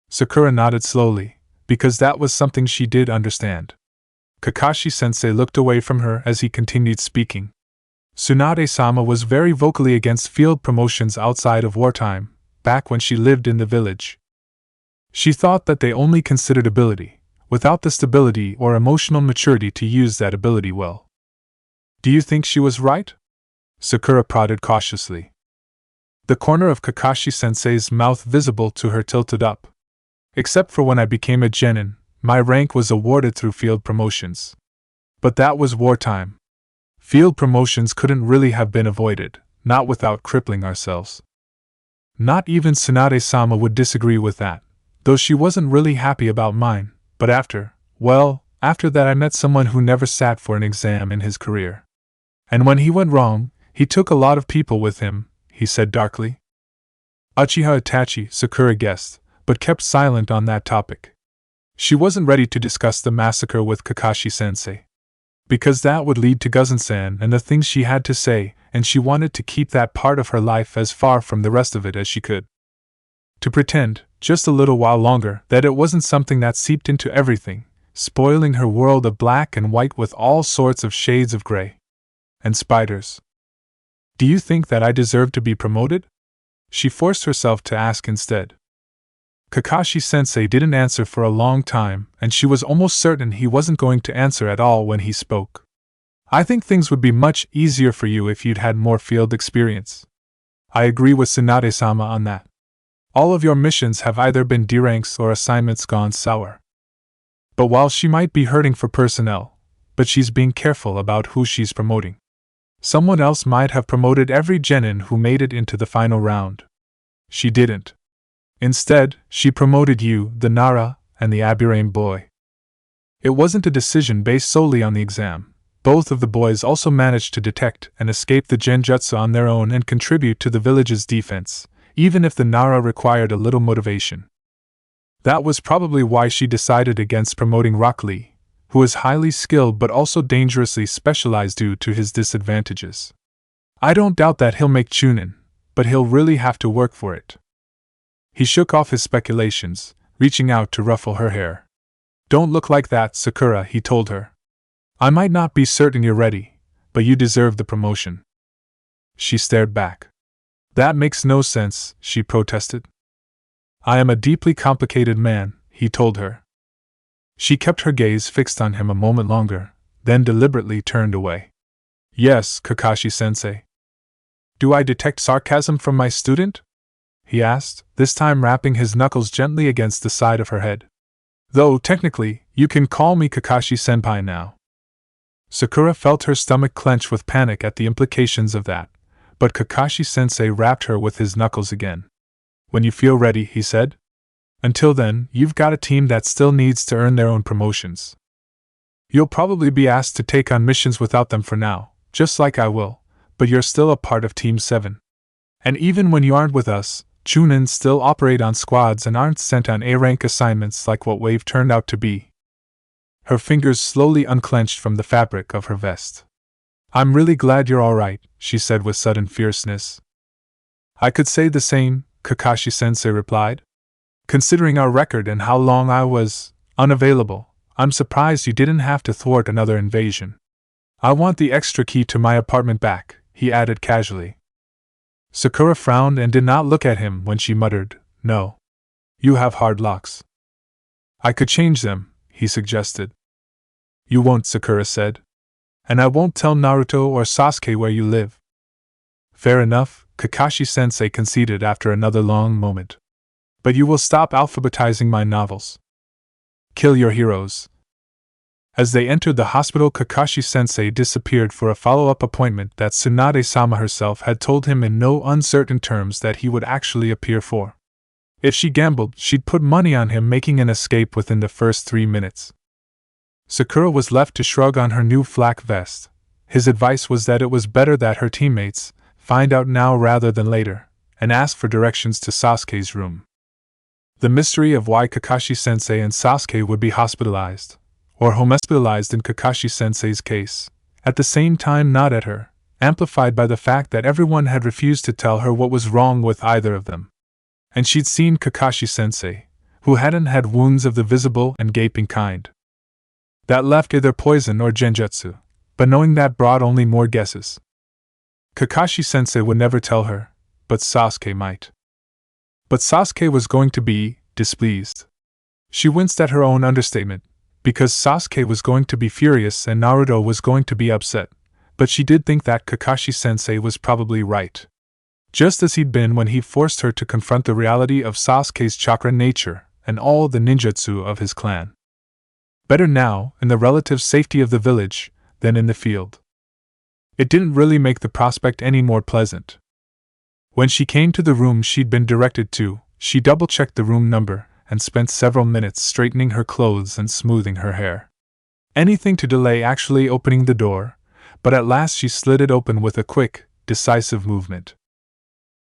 Sakura nodded slowly, because that was something she did understand. Kakashi-sensei looked away from her as he continued speaking. Tsunade-sama was very vocally against field promotions outside of wartime, back when she lived in the village. She thought that they only considered ability, without the stability or emotional maturity to use that ability well. "Do you think she was right?" Sakura prodded cautiously. The corner of Kakashi-sensei's mouth visible to her tilted up. "Except for when I became a genin, my rank was awarded through field promotions. But that was wartime. Field promotions couldn't really have been avoided, not without crippling ourselves. Not even Tsunade-sama would disagree with that, though she wasn't really happy about mine, but after that I met someone who never sat for an exam in his career. And when he went wrong, he took a lot of people with him, he said darkly. Uchiha Itachi, Sakura guessed, but kept silent on that topic. She wasn't ready to discuss the massacre with Kakashi-sensei, because that would lead to Guzen-san and the things she had to say, and she wanted to keep that part of her life as far from the rest of it as she could. To pretend, just a little while longer, that it wasn't something that seeped into everything, spoiling her world of black and white with all sorts of shades of gray. And spiders. Do you think that I deserve to be promoted? She forced herself to ask instead. Kakashi-sensei didn't answer for a long time, and she was almost certain he wasn't going to answer at all when he spoke. I think things would be much easier for you if you'd had more field experience. I agree with Tsunade-sama on that. All of your missions have either been deranks or assignments gone sour. But while she might be hurting for personnel, but she's being careful about who she's promoting. Someone else might have promoted every genin who made it into the final round. She didn't. Instead, she promoted you, the Nara, and the Aburame boy. It wasn't a decision based solely on the exam. Both of the boys also managed to detect and escape the genjutsu on their own and contribute to the village's defense, even if the Nara required a little motivation. That was probably why she decided against promoting Rock Lee, who is highly skilled but also dangerously specialized due to his disadvantages. I don't doubt that he'll make Chunin, but he'll really have to work for it. He shook off his speculations, reaching out to ruffle her hair. Don't look like that, Sakura, he told her. I might not be certain you're ready, but you deserve the promotion. She stared back. That makes no sense, she protested. I am a deeply complicated man, he told her. She kept her gaze fixed on him a moment longer, then deliberately turned away. Yes, Kakashi-sensei. Do I detect sarcasm from my student? He asked, this time rapping his knuckles gently against the side of her head. Though, technically, you can call me Kakashi-senpai now. Sakura felt her stomach clench with panic at the implications of that, but Kakashi-sensei rapped her with his knuckles again. When you feel ready, he said. Until then, you've got a team that still needs to earn their own promotions. You'll probably be asked to take on missions without them for now, just like I will, but you're still a part of Team 7. And even when you aren't with us, Chunin still operate on squads and aren't sent on A-rank assignments like what Wave turned out to be. Her fingers slowly unclenched from the fabric of her vest. I'm really glad you're alright, she said with sudden fierceness. I could say the same, Kakashi-sensei replied. Considering our record and how long I was unavailable, I'm surprised you didn't have to thwart another invasion. I want the extra key to my apartment back, he added casually. Sakura frowned and did not look at him when she muttered, No. You have hard locks. I could change them, he suggested. You won't, Sakura said. And I won't tell Naruto or Sasuke where you live. Fair enough, Kakashi-sensei conceded after another long moment. But you will stop alphabetizing my novels. Kill your heroes. As they entered the hospital, Kakashi-sensei disappeared for a follow-up appointment that Tsunade-sama herself had told him in no uncertain terms that he would actually appear for. If she gambled, she'd put money on him making an escape within the first 3 minutes. Sakura was left to shrug on her new flak vest. His advice was that it was better that her teammates find out now rather than later, and ask for directions to Sasuke's room. The mystery of why Kakashi-sensei and Sasuke would be hospitalized, or hospitalized in Kakashi-sensei's case, at the same time gnawed at her, amplified by the fact that everyone had refused to tell her what was wrong with either of them. And she'd seen Kakashi-sensei, who hadn't had wounds of the visible and gaping kind. That left either poison or genjutsu, but knowing that brought only more guesses. Kakashi-sensei would never tell her, but Sasuke might. But Sasuke was going to be displeased. She winced at her own understatement, because Sasuke was going to be furious and Naruto was going to be upset, but she did think that Kakashi-sensei was probably right. Just as he'd been when he forced her to confront the reality of Sasuke's chakra nature and all the ninjutsu of his clan. Better now, in the relative safety of the village, than in the field. It didn't really make the prospect any more pleasant. When she came to the room she'd been directed to, she double-checked the room number and spent several minutes straightening her clothes and smoothing her hair. Anything to delay actually opening the door, but at last she slid it open with a quick, decisive movement.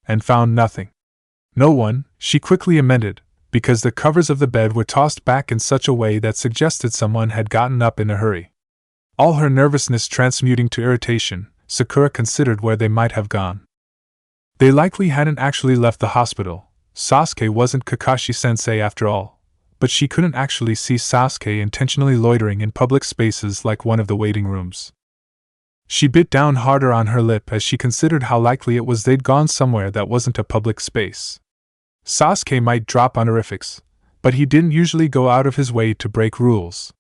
And found nothing. No one, she quickly amended, because the covers of the bed were tossed back in such a way that suggested someone had gotten up in a hurry. All her nervousness transmuting to irritation, Sakura considered where they might have gone. They likely hadn't actually left the hospital. Sasuke wasn't Kakashi-sensei after all, but she couldn't actually see Sasuke intentionally loitering in public spaces like one of the waiting rooms. She bit down harder on her lip as she considered how likely it was they'd gone somewhere that wasn't a public space. Sasuke might drop honorifics, but he didn't usually go out of his way to break rules.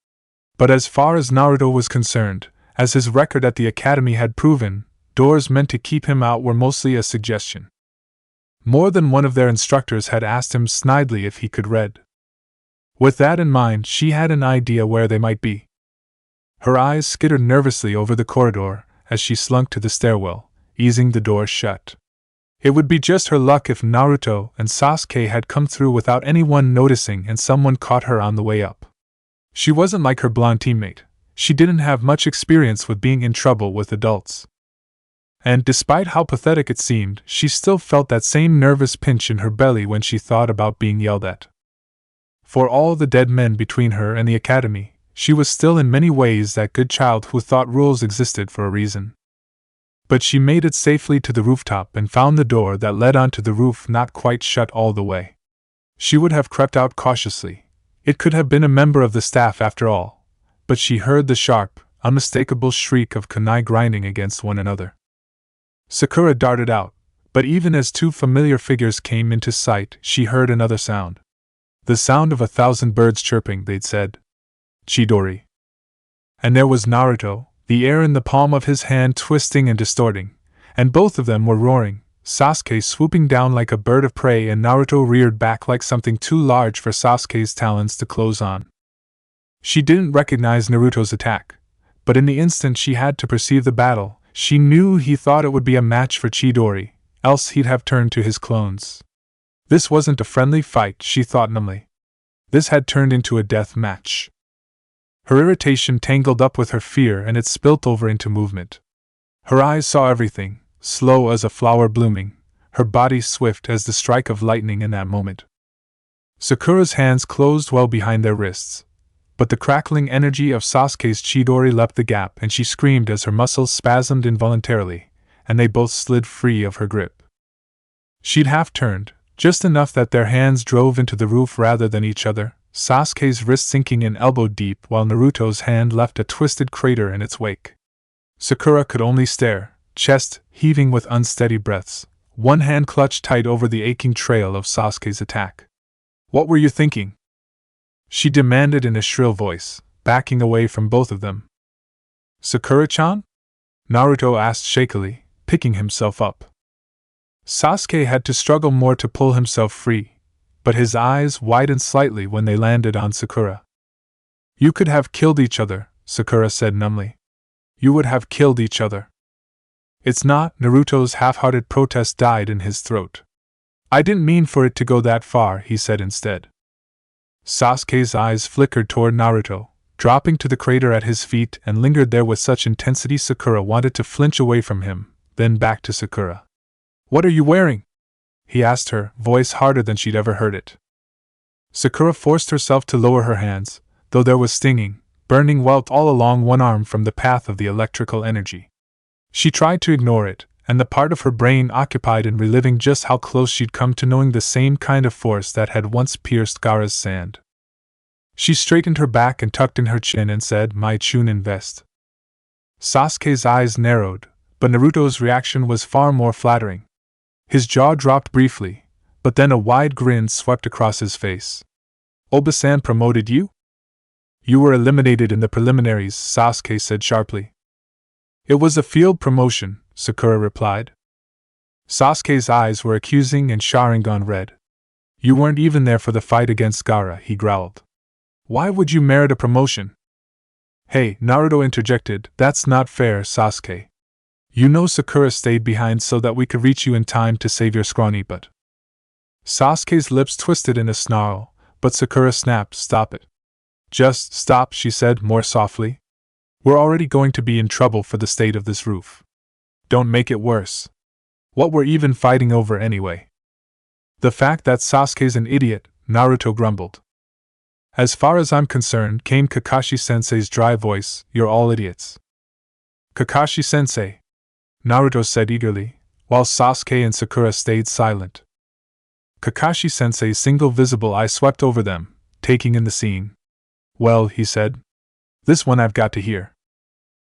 But as far as Naruto was concerned, as his record at the academy had proven, doors meant to keep him out were mostly a suggestion. More than one of their instructors had asked him snidely if he could read. With that in mind, she had an idea where they might be. Her eyes skittered nervously over the corridor as she slunk to the stairwell, easing the door shut. It would be just her luck if Naruto and Sasuke had come through without anyone noticing and someone caught her on the way up. She wasn't like her blonde teammate. She didn't have much experience with being in trouble with adults. And despite how pathetic it seemed, she still felt that same nervous pinch in her belly when she thought about being yelled at. For all the dead men between her and the academy, she was still in many ways that good child who thought rules existed for a reason. But she made it safely to the rooftop and found the door that led onto the roof not quite shut all the way. She would have crept out cautiously. It could have been a member of the staff after all, but she heard the sharp, unmistakable shriek of kunai grinding against one another. Sakura darted out, but even as two familiar figures came into sight, she heard another sound. The sound of 1,000 birds chirping, they'd said. Chidori. And there was Naruto, the air in the palm of his hand twisting and distorting, and both of them were roaring, Sasuke swooping down like a bird of prey and Naruto reared back like something too large for Sasuke's talons to close on. She didn't recognize Naruto's attack, but in the instant she had to perceive the battle, she knew he thought it would be a match for Chidori, else he'd have turned to his clones. This wasn't a friendly fight, she thought numbly. This had turned into a death match. Her irritation tangled up with her fear and it spilt over into movement. Her eyes saw everything, slow as a flower blooming, her body swift as the strike of lightning in that moment. Sakura's hands closed well behind their wrists, but the crackling energy of Sasuke's Chidori leapt the gap and she screamed as her muscles spasmed involuntarily, and they both slid free of her grip. She'd half turned, just enough that their hands drove into the roof rather than each other, Sasuke's wrist sinking in elbow deep while Naruto's hand left a twisted crater in its wake. Sakura could only stare, chest heaving with unsteady breaths, one hand clutched tight over the aching trail of Sasuke's attack. "What were you thinking?" she demanded in a shrill voice, backing away from both of them. "Sakura-chan?" Naruto asked shakily, picking himself up. Sasuke had to struggle more to pull himself free, but his eyes widened slightly when they landed on Sakura. "You could have killed each other," Sakura said numbly. "You would have killed each other." "It's not," Naruto's half-hearted protest died in his throat. "I didn't mean for it to go that far," he said instead. Sasuke's eyes flickered toward Naruto, dropping to the crater at his feet and lingered there with such intensity Sakura wanted to flinch away from him, then back to Sakura. "What are you wearing?" he asked her, voice harder than she'd ever heard it. Sakura forced herself to lower her hands, though there was stinging, burning welt all along one arm from the path of the electrical energy. She tried to ignore it, and the part of her brain occupied in reliving just how close she'd come to knowing the same kind of force that had once pierced Gaara's sand. She straightened her back and tucked in her chin and said, "My Chunin vest." Sasuke's eyes narrowed, but Naruto's reaction was far more flattering. His jaw dropped briefly, but then a wide grin swept across his face. "Oba-san promoted you?" "You were eliminated in the preliminaries," Sasuke said sharply. "It was a field promotion," Sakura replied. Sasuke's eyes were accusing and Sharingan red. "You weren't even there for the fight against Gaara," he growled. "Why would you merit a promotion?" "Hey," Naruto interjected, "that's not fair, Sasuke. You know Sakura stayed behind so that we could reach you in time to save your scrawny butt. Sasuke's lips twisted in a snarl, but Sakura snapped, "Stop it." "Just stop," she said more softly. "We're already going to be in trouble for the state of this roof. Don't make it worse. What we're even fighting over anyway?" "The fact that Sasuke's an idiot," Naruto grumbled. "As far as I'm concerned," came Kakashi-sensei's dry voice, "you're all idiots." "Kakashi-sensei," Naruto said eagerly, while Sasuke and Sakura stayed silent. Kakashi-sensei's single visible eye swept over them, taking in the scene. "Well," he said, "this one I've got to hear."